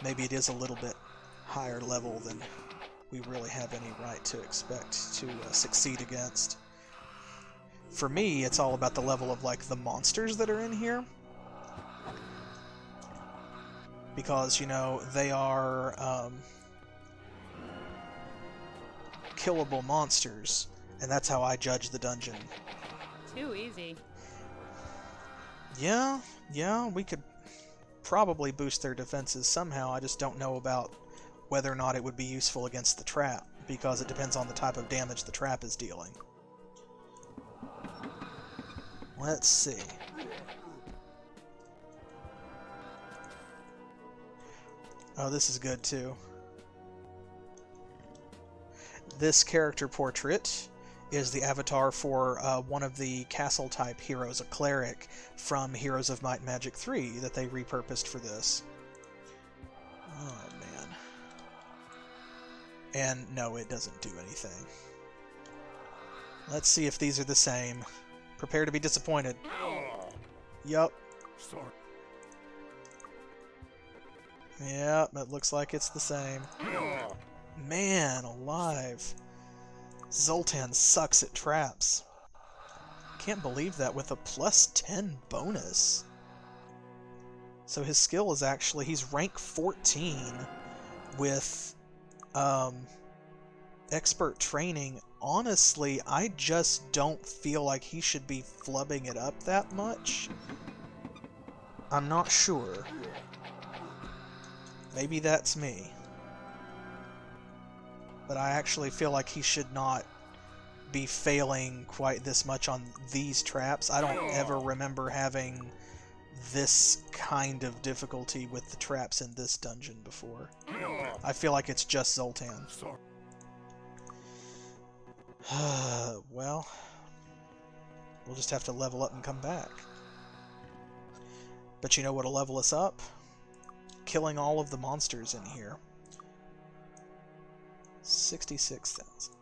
maybe it is a little bit higher level than we really have any right to expect to succeed against. For me, it's all about the level of, like, the monsters that are in here. Because, you know, they are killable monsters, and that's how I judge the dungeon. Too easy. Yeah, we could probably boost their defenses somehow. I just don't know about whether or not it would be useful against the trap, because it depends on the type of damage the trap is dealing. Let's see. Oh, this is good too. This character portrait is the avatar for one of the castle-type heroes, a cleric from Heroes of Might and Magic 3 that they repurposed for this. Oh, man. And no, it doesn't do anything. Let's see if these are the same. Prepare to be disappointed. Yup. Sorry. Yep, it looks like it's the same. Man alive. Zoltan sucks at traps. Can't believe that with a +10 bonus. So his skill is actually, he's rank 14 with expert training. Honestly, I just don't feel like he should be flubbing it up that much. I'm not sure. Maybe that's me. But I actually feel like he should not be failing quite this much on these traps. I don't ever remember having this kind of difficulty with the traps in this dungeon before. I feel like it's just Zoltan. Well, we'll just have to level up and come back. But you know what'll level us up? Killing all of the monsters in here. 66,000.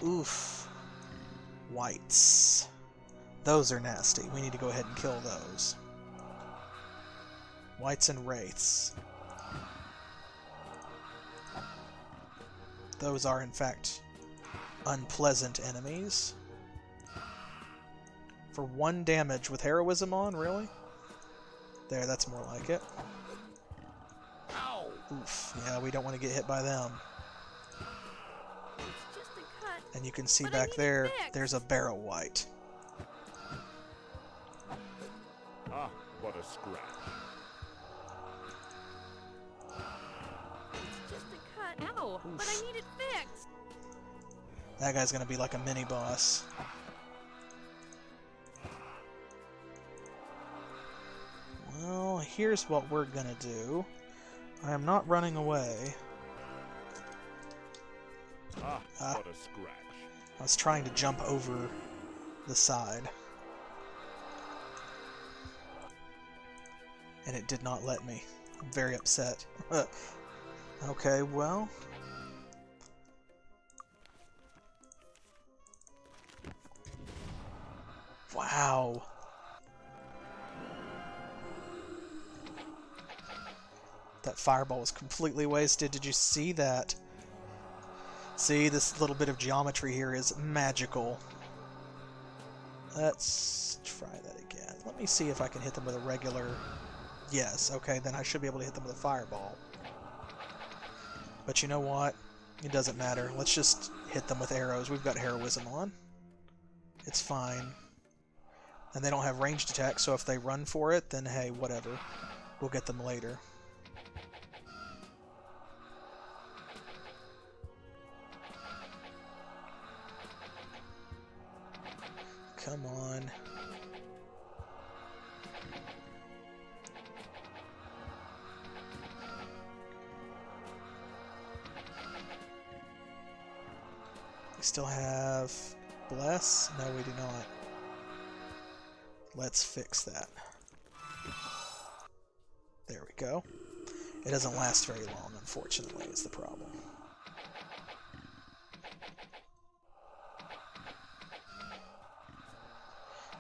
Oof. Whites. Those are nasty. We need to go ahead and kill those. Whites and wraiths. Those are, in fact, unpleasant enemies. For 1 damage with heroism on, really? There, that's more like it. Oof. Yeah, we don't want to get hit by them. It's just a cut. And you can see back there, there's a Barrow White. Ah, what a scratch. It's just a cut. Ow! But I need it fixed. That guy's gonna be like a mini-boss. Well, here's what we're gonna do. I am not running away. Ah, what a scratch. I was trying to jump over the side. And it did not let me. I'm very upset. Okay, well... Wow. That fireball was completely wasted. Did you see that? See, this little bit of geometry here is magical. Let's try that again. Let me see if I can hit them with a regular... Yes, okay, then I should be able to hit them with a fireball. But you know what? It doesn't matter. Let's just hit them with arrows. We've got heroism on. It's fine. And they don't have ranged attacks, so if they run for it, then hey, whatever. We'll get them later. Come on. We still have Bless? No, we do not. Let's fix that. There we go. It doesn't last very long, unfortunately, is the problem.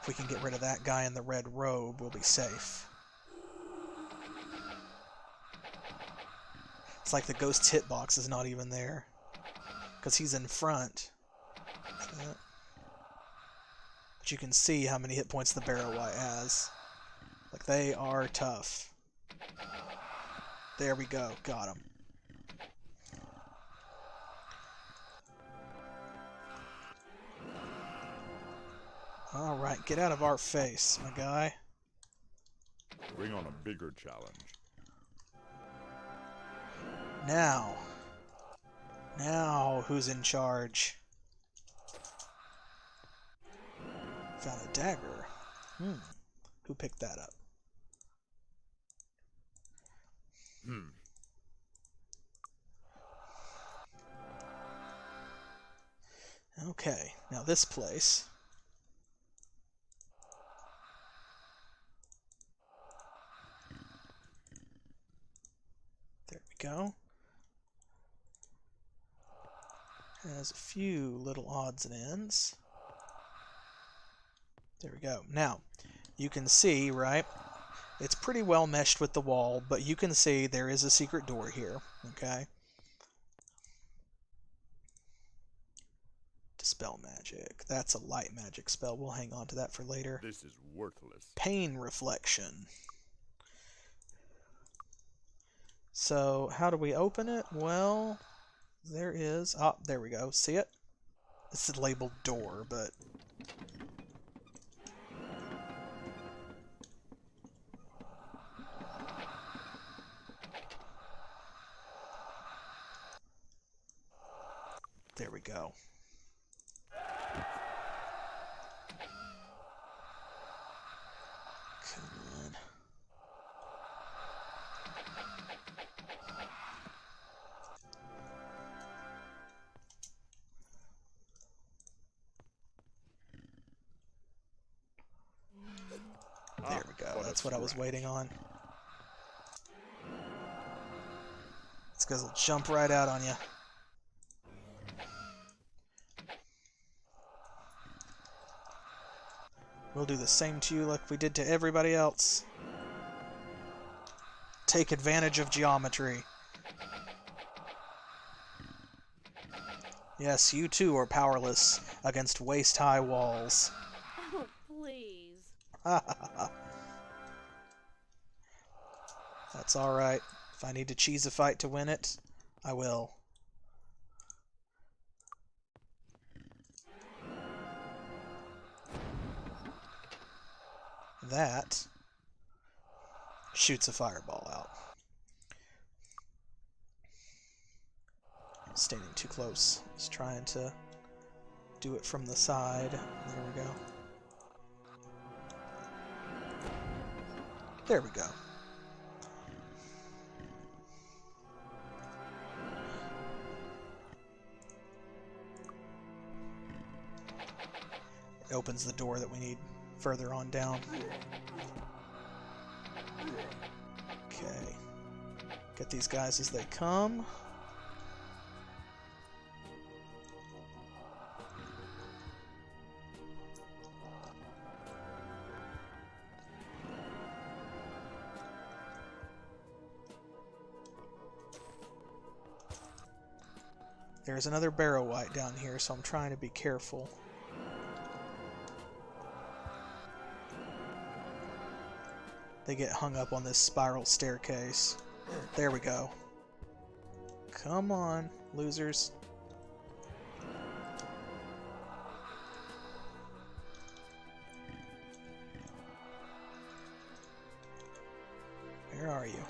If we can get rid of that guy in the red robe, we'll be safe. It's like the ghost's hitbox is not even there. Because he's in front. But you can see how many hit points the Barrow White has. Like, they are tough. There we go. Got him. Alright, get out of our face, my guy. Bring on a bigger challenge. Now, who's in charge? Found a dagger. Who picked that up? Okay, now this place. There we go. Has a few little odds and ends. There we go. Now, you can see, right? It's pretty well meshed with the wall, but you can see there is a secret door here, okay? Dispel magic. That's a light magic spell. We'll hang on to that for later. This is worthless. Pain reflection. So, how do we open it? Well, there is... Ah, there we go. See it? This is labeled door, but... There we go. Come on. There we go. That's what I was waiting on. It's because it'll jump right out on you. We'll do the same to you like we did to everybody else. Take advantage of geometry. Yes, you too are powerless against waist-high walls. Oh, please. That's alright. If I need to cheese a fight to win it, I will. That shoots a fireball out. Standing too close. Just trying to do it from the side. There we go. There we go. It opens the door that we need further on down. Okay. Get these guys as they come. There's another Barrow White down here, so I'm trying to be careful. They get hung up on this spiral staircase. There we go. Come on, losers. Where are you?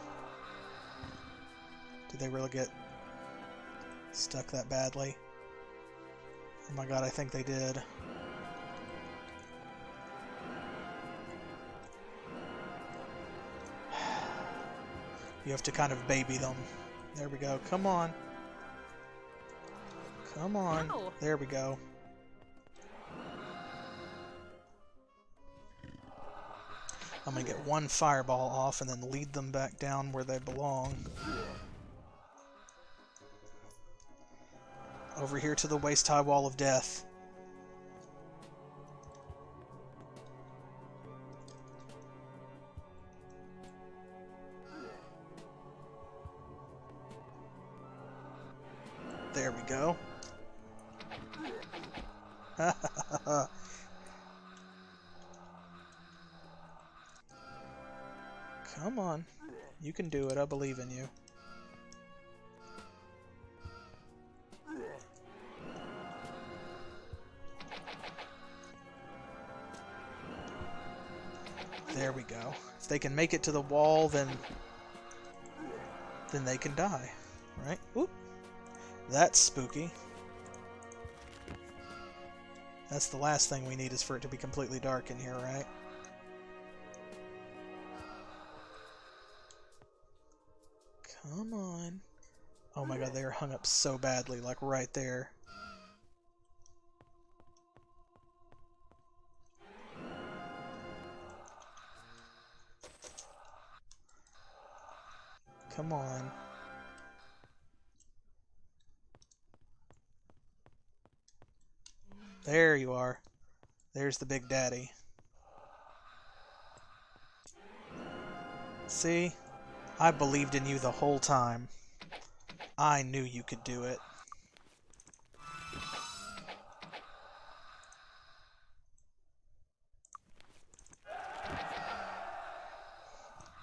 Did they really get stuck that badly? Oh my god, I think they did. You have to kind of baby them. There we go. Come on. Come on. Ow. There we go. I'm going to get one fireball off and then lead them back down where they belong. Over here to the waist-high wall of death. There we go. Come on. You can do it. I believe in you. There we go. If they can make it to the wall, then they can die. Right? Oop. That's spooky. That's the last thing we need, is for it to be completely dark in here, right? Come on. Oh my god, they are hung up so badly, like right there. Come on. There you are. There's the big daddy. See? I believed in you the whole time. I knew you could do it.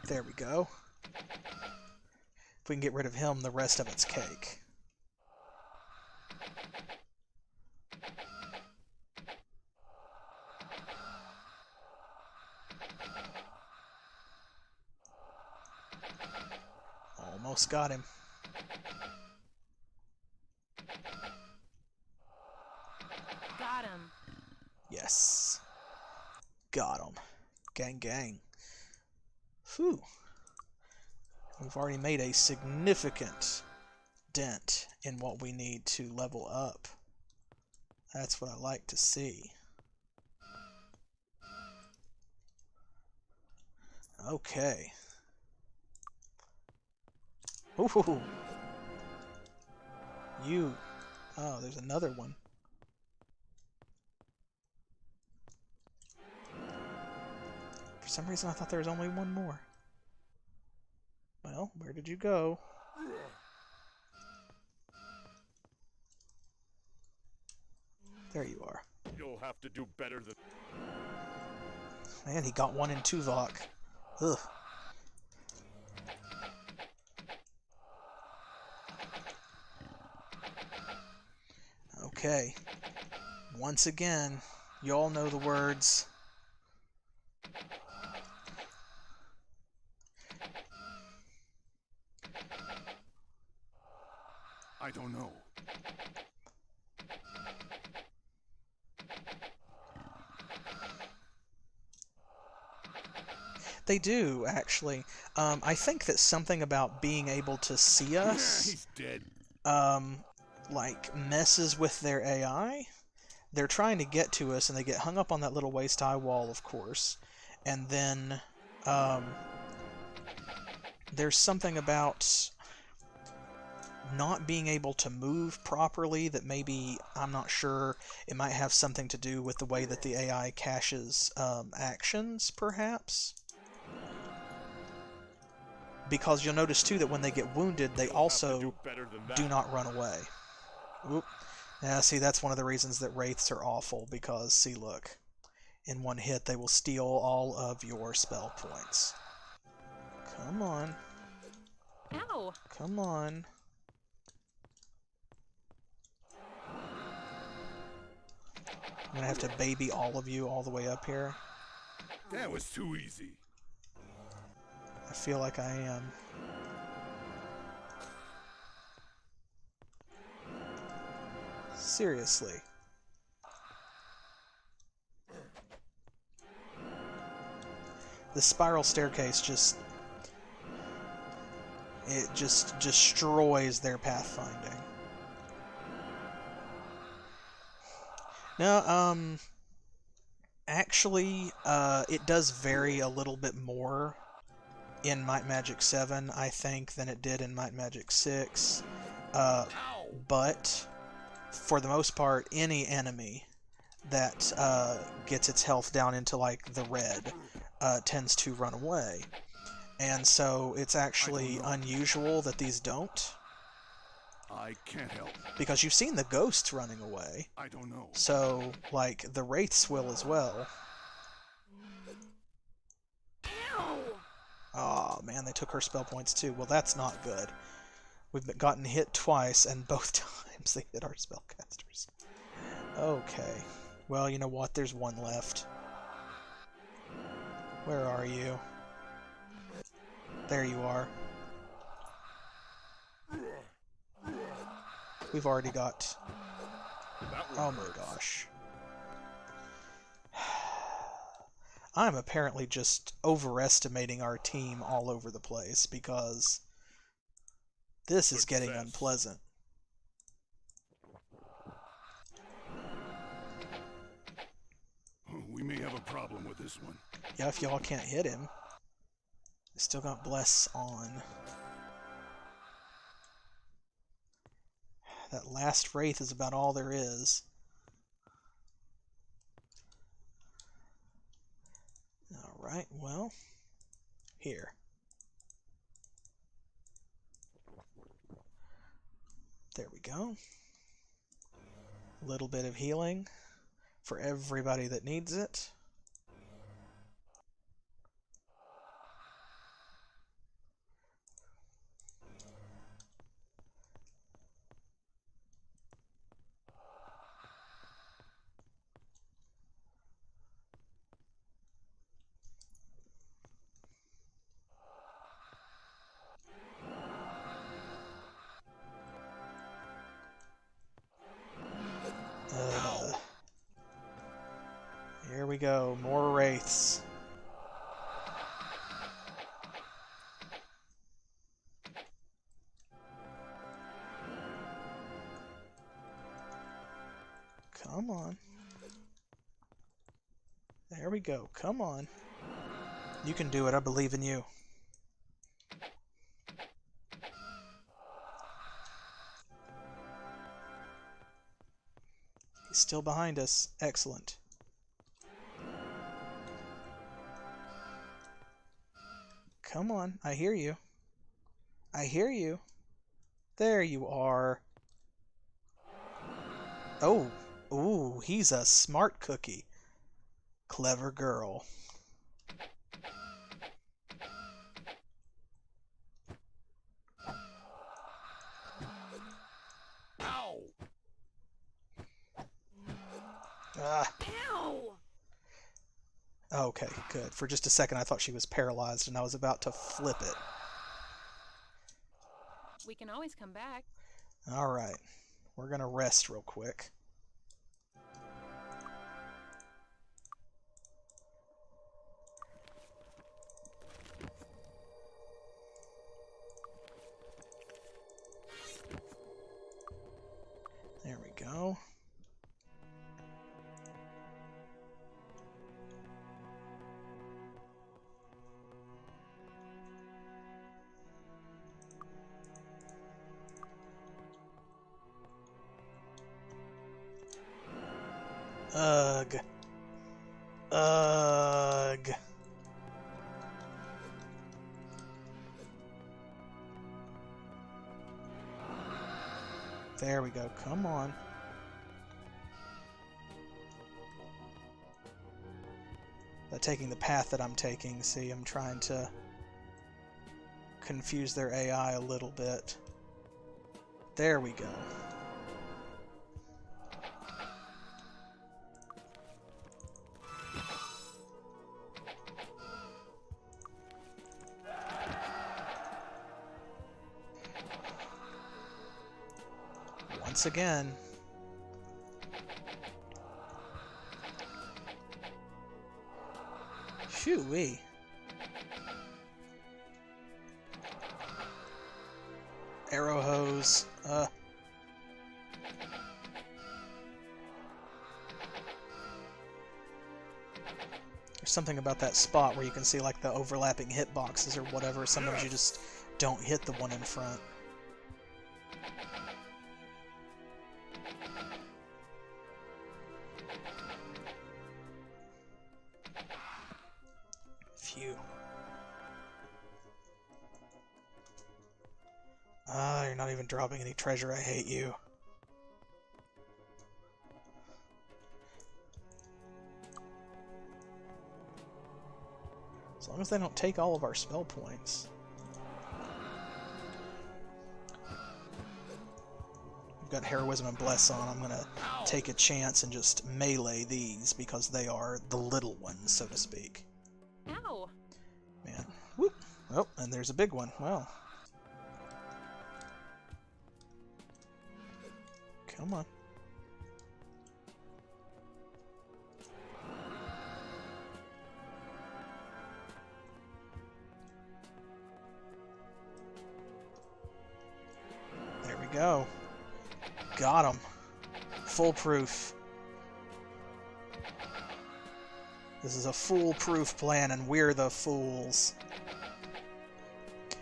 There we go. If we can get rid of him, the rest of it's cake. Almost got him. Got him. Yes. Got him. Gang, gang. Whew. We've already made a significant dent in what we need to level up. That's what I like to see. Okay. Ooh. You. Oh, there's another one. For some reason, I thought there was only one more. Well, where did you go? There you are. You'll have to do better than... Man, he got one in Tuvok. Ugh. Okay. Once again, you all know the words. I don't know. They do, actually. I think that something about being able to see us, He's dead. like, messes with their AI. They're trying to get to us, and they get hung up on that little waist-high wall, of course. And then, there's something about not being able to move properly that maybe, I'm not sure, it might have something to do with the way that the AI caches actions, perhaps. Because you'll notice, too, that when they get wounded, they also do not run away. Oop. Yeah, see, that's one of the reasons that Wraiths are awful, because, see, look, in one hit, they will steal all of your spell points. Come on. Ow! Come on. I'm gonna have to baby all of you all the way up here. That was too easy. I feel like I am. Seriously. The spiral staircase just... it just destroys their pathfinding. No, actually, it does vary a little bit more in Might Magic 7, I think, than it did in Might Magic 6. But, for the most part, any enemy that gets its health down into, like, the red tends to run away. And so, it's actually unusual that these don't. I can't help. Because you've seen the ghosts running away. I don't know. So, like, the Wraiths will as well. Oh man, they took her spell points too. Well, that's not good. We've gotten hit twice, and both times they hit our spellcasters. Okay. Well, you know what? There's one left. Where are you? There you are. We've already got... oh my gosh. I'm apparently just overestimating our team all over the place, because this is getting unpleasant. We may have a problem with this one. Yeah, if y'all can't hit him. I still got Bless on. That last Wraith is about all there is. Alright, well, here. There we go. A little bit of healing for everybody that needs it. go. More wraiths. Come on. There we go. Come on. You can do it. I believe in you. He's still behind us. Excellent. Come on. I hear you. I hear you. There you are. Oh. Ooh, he's a smart cookie. Clever girl. Ow! Ah. Ow! Okay, good. For just a second I thought she was paralyzed and I was about to flip it. We can always come back. Alright. We're gonna rest real quick. There we go. Ugh. Ugh. There we go. Come on. By taking the path that I'm taking, see, I'm trying to confuse their AI a little bit. There we go. Once again. Shoo-wee. Arrow hose. There's something about that spot where you can see like the overlapping hitboxes or whatever. Sometimes you just don't hit the one in front. Phew. Ah, you're not even dropping any treasure. I hate you. As long as they don't take all of our spell points. We've got Heroism and Bless on. I'm gonna take a chance and just melee these because they are the little ones, so to speak. Ow! Man. Whoop! Oh, and there's a big one. Well. Come on. There we go. Got him. Foolproof. This is a foolproof plan, and we're the fools.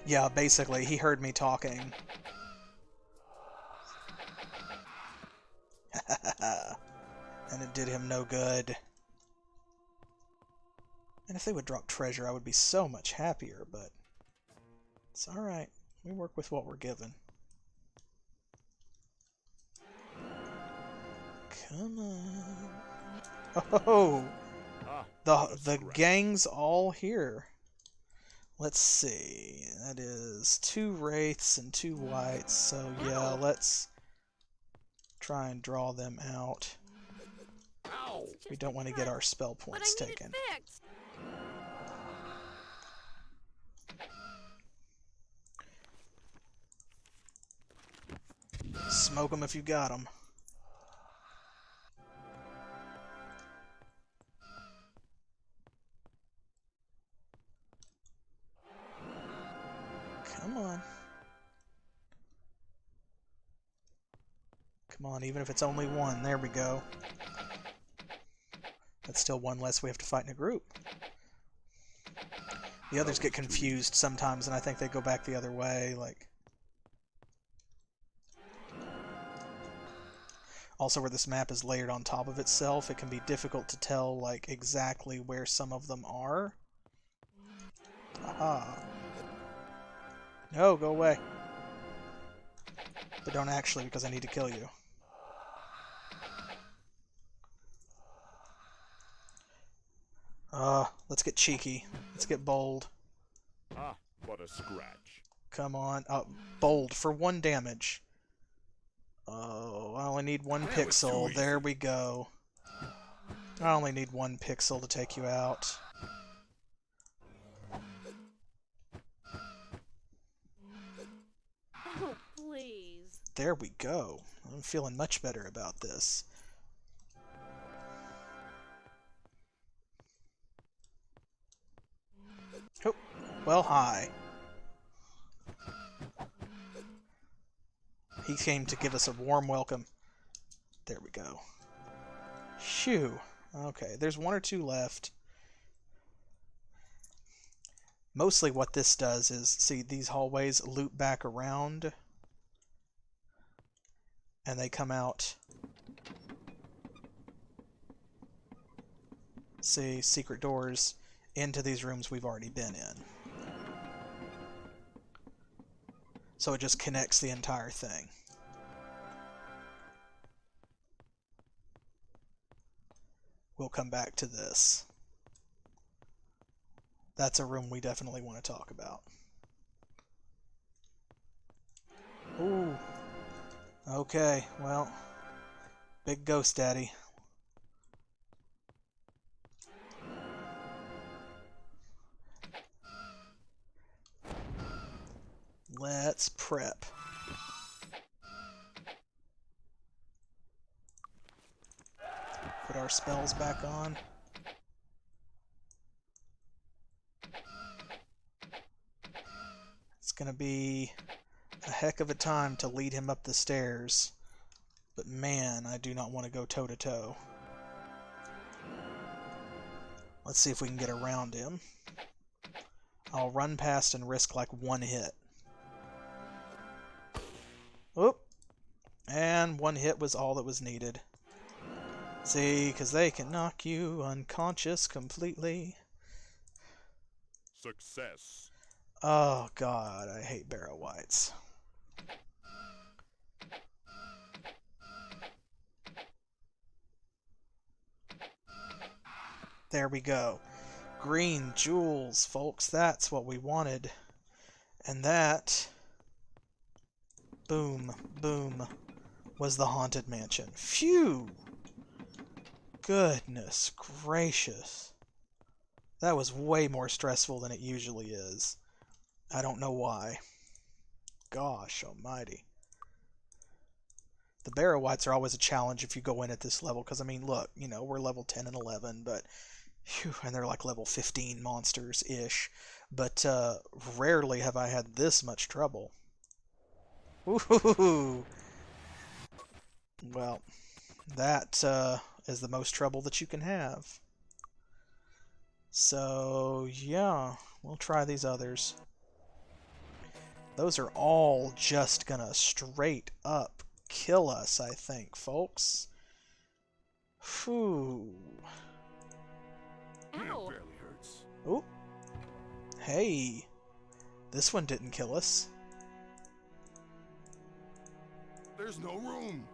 Yeah, basically, he heard me talking. And it did him no good. And if they would drop treasure, I would be so much happier, but it's alright. We work with what we're given. Come on. Oh! The gang's all here. Let's see. That is 2 wraiths and 2 whites, so yeah, let's try and draw them out. We don't want to get our spell points taken. Fixed. Smoke them if you got them. Come on. Come on, even if it's only one. There we go. That's still one less we have to fight in a group. The others get confused sometimes, and I think they go back the other way, like... Also, where this map is layered on top of itself, it can be difficult to tell, like, exactly where some of them are. Aha. No, go away. But don't actually, because I need to kill you. Let's get cheeky. Let's get bold. Ah, what a scratch. Come on. Bold for 1 damage. Oh, I only need 1 pixel. There we go. I only need 1 pixel to take you out. Oh, please. There we go. I'm feeling much better about this. Oh, well, hi. He came to give us a warm welcome. There we go. Phew. Okay, there's 1 or 2 left. Mostly what this does is, see, these hallways loop back around. And they come out. See, secret doors into these rooms we've already been in. So it just connects the entire thing. We'll come back to this. That's a room we definitely want to talk about. Ooh. Okay, well, big ghost daddy. Let's prep. Put our spells back on. It's gonna be a heck of a time to lead him up the stairs. But man, I do not want to go toe-to-toe. Let's see if we can get around him. I'll run past and risk like 1 hit. Oop! And 1 hit was all that was needed. See, because they can knock you unconscious completely. Success. Oh god, I hate Barrow Whites. There we go. Green jewels, folks. That's what we wanted. And that... boom, boom, was the Haunted Mansion. Phew! Goodness gracious. That was way more stressful than it usually is. I don't know why. Gosh almighty. The Barrow Whites are always a challenge if you go in at this level, because, I mean, look, you know, we're level 10 and 11, but... Whew, and they're like level 15 monsters-ish. But, rarely have I had this much trouble. Woohoo! Well, that, is the most trouble that you can have. So, yeah, we'll try these others. Those are all just gonna straight up kill us, I think, folks. Whew. It Ow! barely hurts. Oop. Hey. This one didn't kill us. There's no room.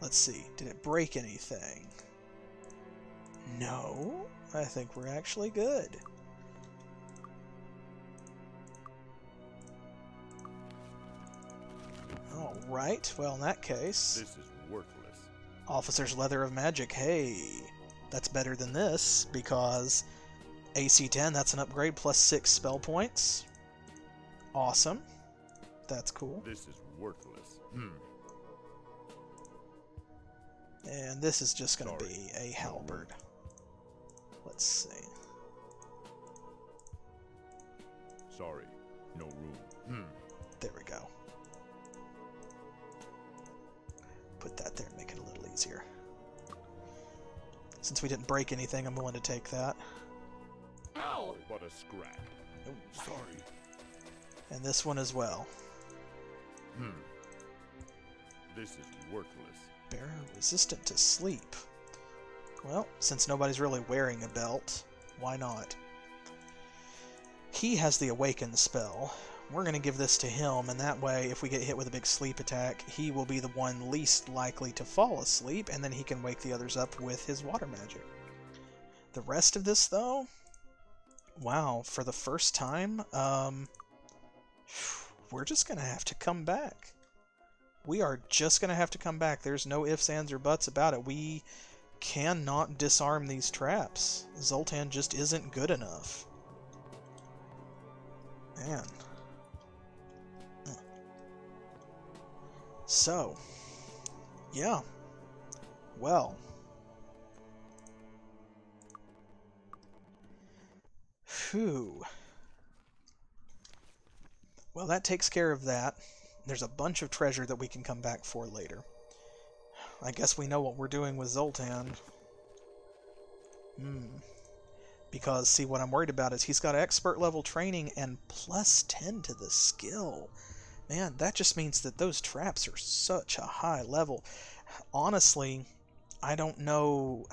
Let's see. Did it break anything? No. I think we're actually good. Alright. Well, in that case... This is worthless. Officer's Leather of Magic. Hey. That's better than this, because AC 10, that's an upgrade, plus 6 spell points. Awesome. That's cool. This is worthless. And this is just going to be a halberd. Let's see. Sorry, no room. There we go. Put that there and make it a little easier. Since we didn't break anything, I'm willing to take that. Ow! But a scratch. Sorry. And this one as well. This is worthless. Barrow resistant to sleep. Well, since nobody's really wearing a belt, why not? He has the awaken spell. We're going to give this to him, and that way, if we get hit with a big sleep attack, he will be the one least likely to fall asleep, and then he can wake the others up with his water magic. The rest of this, though, wow, for the first time, we're just going to have to come back. We are just going to have to come back. There's no ifs, ands, or buts about it. We cannot disarm these traps. Zoltan just isn't good enough. Man. So, yeah. Well. Phew. Well, that takes care of that. There's a bunch of treasure that we can come back for later. I guess we know what we're doing with Zoltan. Because, see, what I'm worried about is he's got expert level training and plus 10 to the skill. Man, that just means that those traps are such a high level. Honestly, I don't know,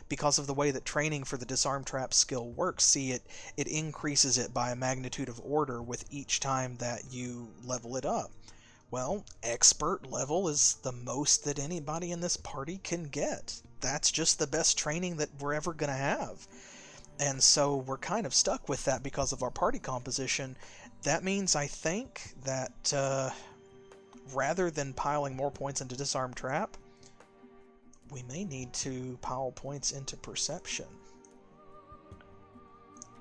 because of the way that training for the disarm trap skill works, see, it increases it by a magnitude of order with each time that you level it up. Well, expert level is the most that anybody in this party can get. That's just the best training that we're ever going to have. And so we're kind of stuck with that because of our party composition. That means, I think, that rather than piling more points into disarm trap, we may need to pile points into perception.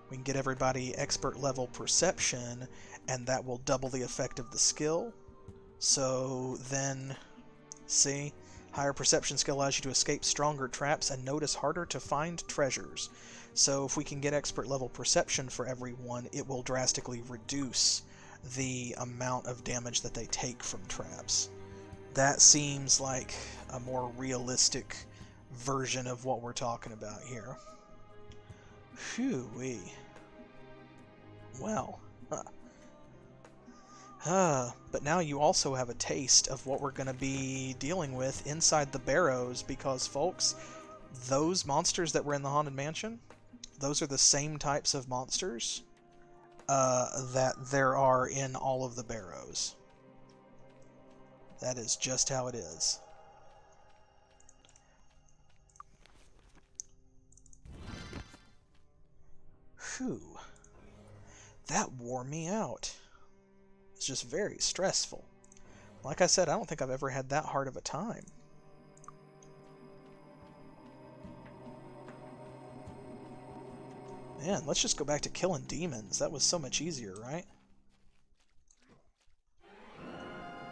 We can get everybody expert level perception, and that will double the effect of the skill. So then, see, higher perception skill allows you to escape stronger traps and notice harder to find treasures. So if we can get expert level perception for everyone, it will drastically reduce the amount of damage that they take from traps. That seems like a more realistic version of what we're talking about here. Phew-wee. Well, but now you also have a taste of what we're going to be dealing with inside the Barrows, because, folks, those monsters that were in the Haunted Mansion, those are the same types of monsters that there are in all of the Barrows. That is just how it is. Whew. That wore me out. It's just very stressful. Like I said, I don't think I've ever had that hard of a time. Man, let's just go back to killing demons. That was so much easier, right?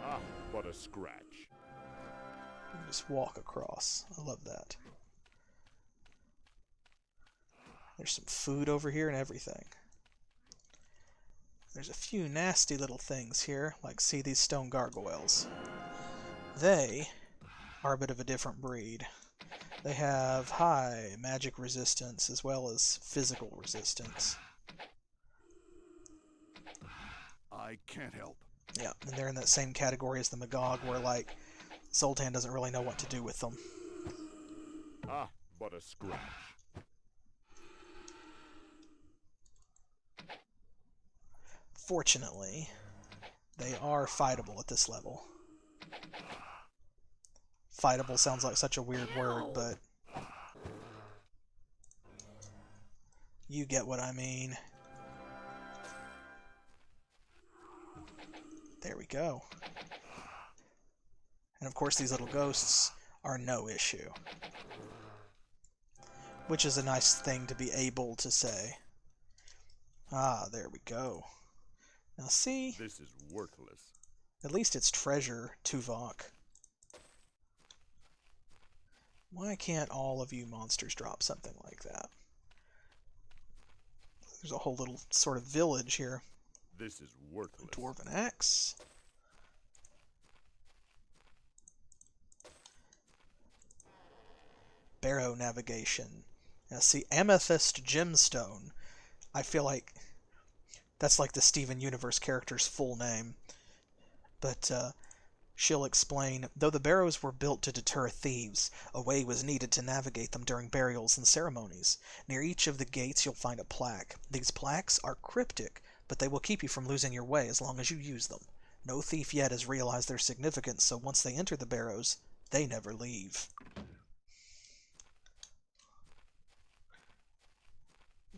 Ah, but a scratch. You can just walk across. I love that. There's some food over here and everything. There's a few nasty little things here, like, see, these stone gargoyles. They are a bit of a different breed. They have high magic resistance as well as physical resistance. I can't help. Yeah, and they're in that same category as the Magog, where, like, Zoltan doesn't really know what to do with them. Ah, but a scratch. Fortunately, they are fightable at this level. Fightable sounds like such a weird word, but you get what I mean. There we go. And of course these little ghosts are no issue. Which is a nice thing to be able to say. Ah, there we go. Now see? This is worthless. At least it's treasure, Tuvok. Why can't all of you monsters drop something like that? There's a whole little sort of village here. This is worthless. Dwarven axe. Barrow navigation. Now see, amethyst gemstone. I feel like that's like the Steven Universe character's full name. But she'll explain, though the barrows were built to deter thieves, a way was needed to navigate them during burials and ceremonies. Near each of the gates you'll find a plaque. These plaques are cryptic, but they will keep you from losing your way as long as you use them. No thief yet has realized their significance, so once they enter the barrows, they never leave.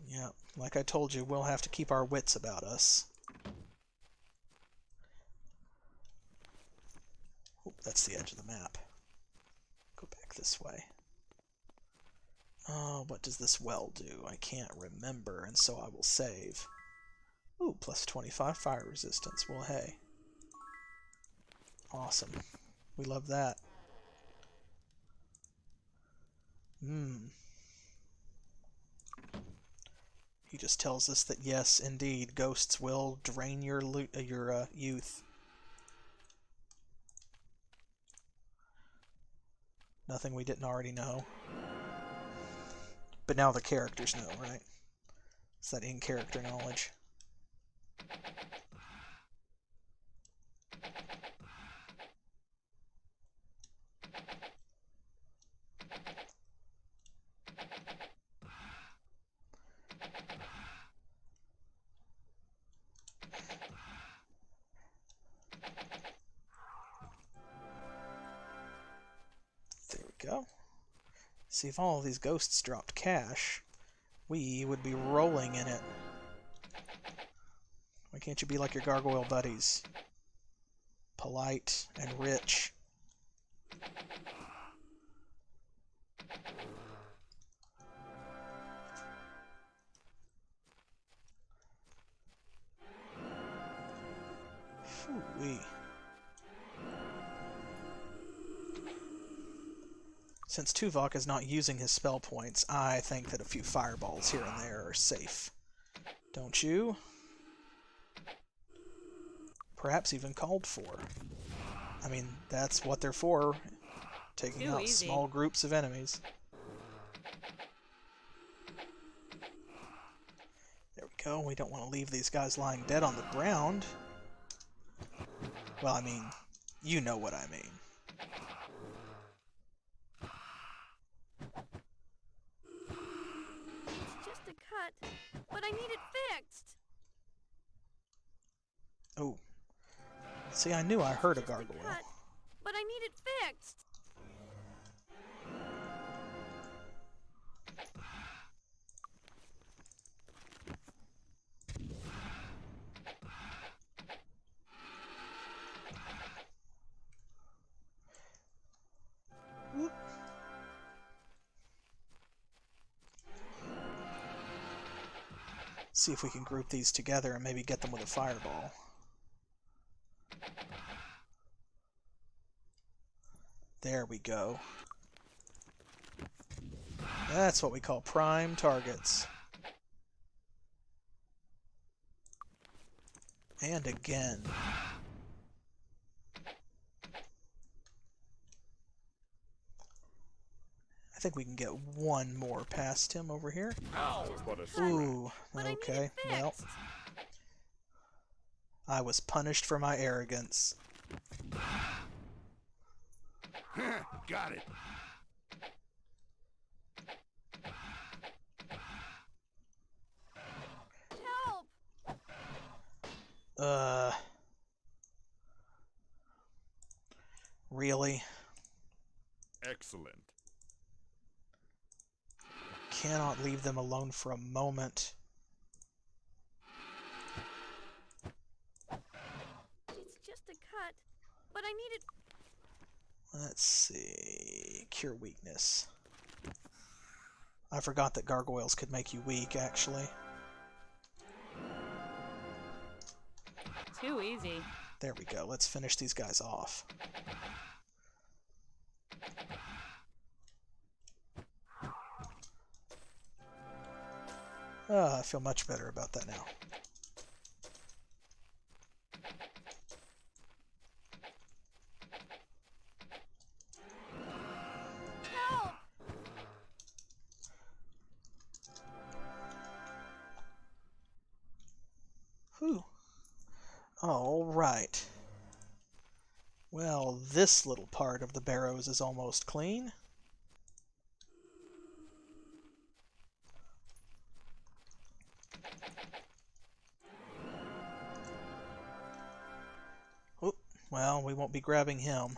Yeah, like I told you, we'll have to keep our wits about us. Oh, that's the edge of the map. Go back this way. Oh, what does this well do? I can't remember, and so I will save. Ooh, plus 25 fire resistance. Well, hey. Awesome. We love that. He just tells us that yes, indeed, ghosts will drain your youth. Nothing we didn't already know. But now the characters know, right? It's that in-character knowledge. There we go. See, if all of these ghosts dropped cash, we would be rolling in it. Why can't you be like your gargoyle buddies? Polite and rich. Phoo-wee. Since Tuvok is not using his spell points, I think that a few fireballs here and there are safe. Don't you? Perhaps even called for. I mean, that's what they're for. Taking out small groups of enemies. There we go. We don't want to leave these guys lying dead on the ground. Well, I mean, you know what I mean. It's just a cut, but I need it fixed. Oh. See, I knew I heard a Just a gargoyle. cut, but I need it fixed. Whoop. See if we can group these together and maybe get them with a fireball. There we go. That's what we call prime targets. And again. I think we can get one more past him over here. But a scrap. Ooh, But I need okay. it Well, fixed. I was punished for my arrogance. Got it. Help! Really? Excellent. Cannot leave them alone for a moment. It's just a cut, but I need it. Let's see. Cure weakness. I forgot that gargoyles could make you weak, actually. Too easy. There we go. Let's finish these guys off. I feel much better about that now. All right. Well, this little part of the barrows is almost clean. Oop, well, we won't be grabbing him,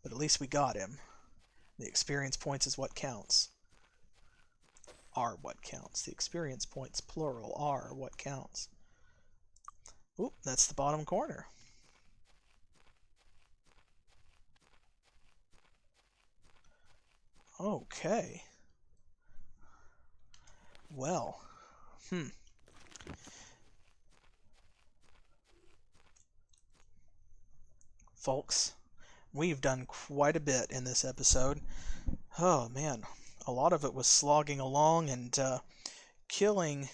but at least we got him. The experience points is what counts. Are what counts. The experience points, plural, are what counts. Oop, that's the bottom corner. Okay. Well, folks, we've done quite a bit in this episode. Oh man, a lot of it was slogging along and killing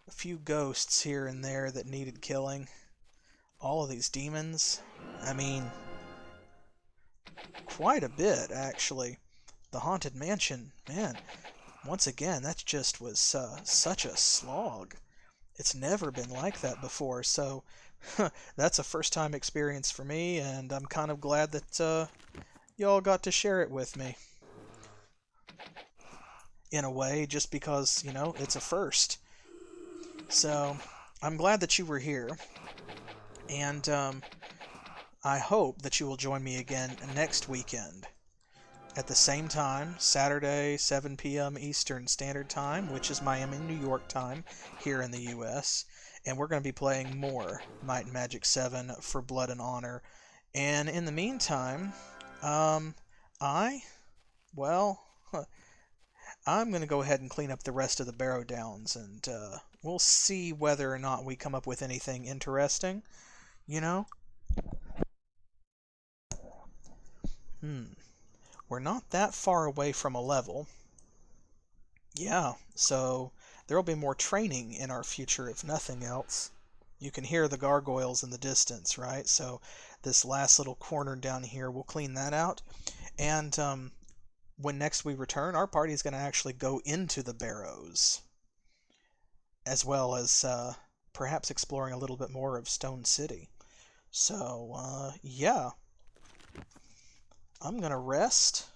a few ghosts here and there that needed killing. All of these demons, I mean, quite a bit actually. The Haunted Mansion, man, once again, that just was such a slog. It's never been like that before, so that's a first-time experience for me, and I'm kind of glad that y'all got to share it with me. In a way, just because, you know, it's a first. So, I'm glad that you were here, and I hope that you will join me again next weekend. At the same time, Saturday, 7 p.m. Eastern Standard Time, which is Miami, New York time, here in the U.S., and we're going to be playing more Might and Magic 7 for Blood and Honor. And in the meantime, I'm going to go ahead and clean up the rest of the Barrow Downs, and we'll see whether or not we come up with anything interesting, you know? We're not that far away from a level. Yeah, so there will be more training in our future, if nothing else. You can hear the gargoyles in the distance, right? So this last little corner down here, we'll clean that out. And when next we return, our party is going to actually go into the barrows, as well as perhaps exploring a little bit more of Stone City. So, yeah. I'm going to rest.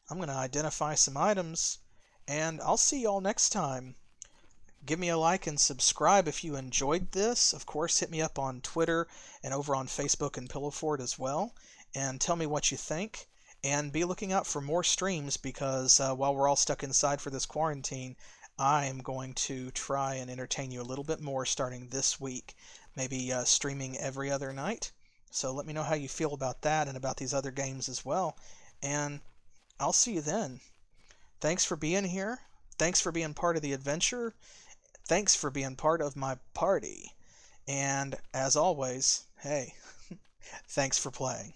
I'm going to identify some items, and I'll see y'all next time. Give me a like and subscribe if you enjoyed this. Of course, hit me up on Twitter and over on Facebook and Pillow Fort as well, and tell me what you think. And be looking out for more streams, because while we're all stuck inside for this quarantine, I am going to try and entertain you a little bit more starting this week. Maybe streaming every other night. So let me know how you feel about that and about these other games as well. And I'll see you then. Thanks for being here. Thanks for being part of the adventure. Thanks for being part of my party. And as always, hey, thanks for playing.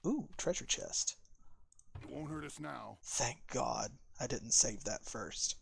Ooh, treasure chest. It won't hurt us now. Thank God I didn't save that first.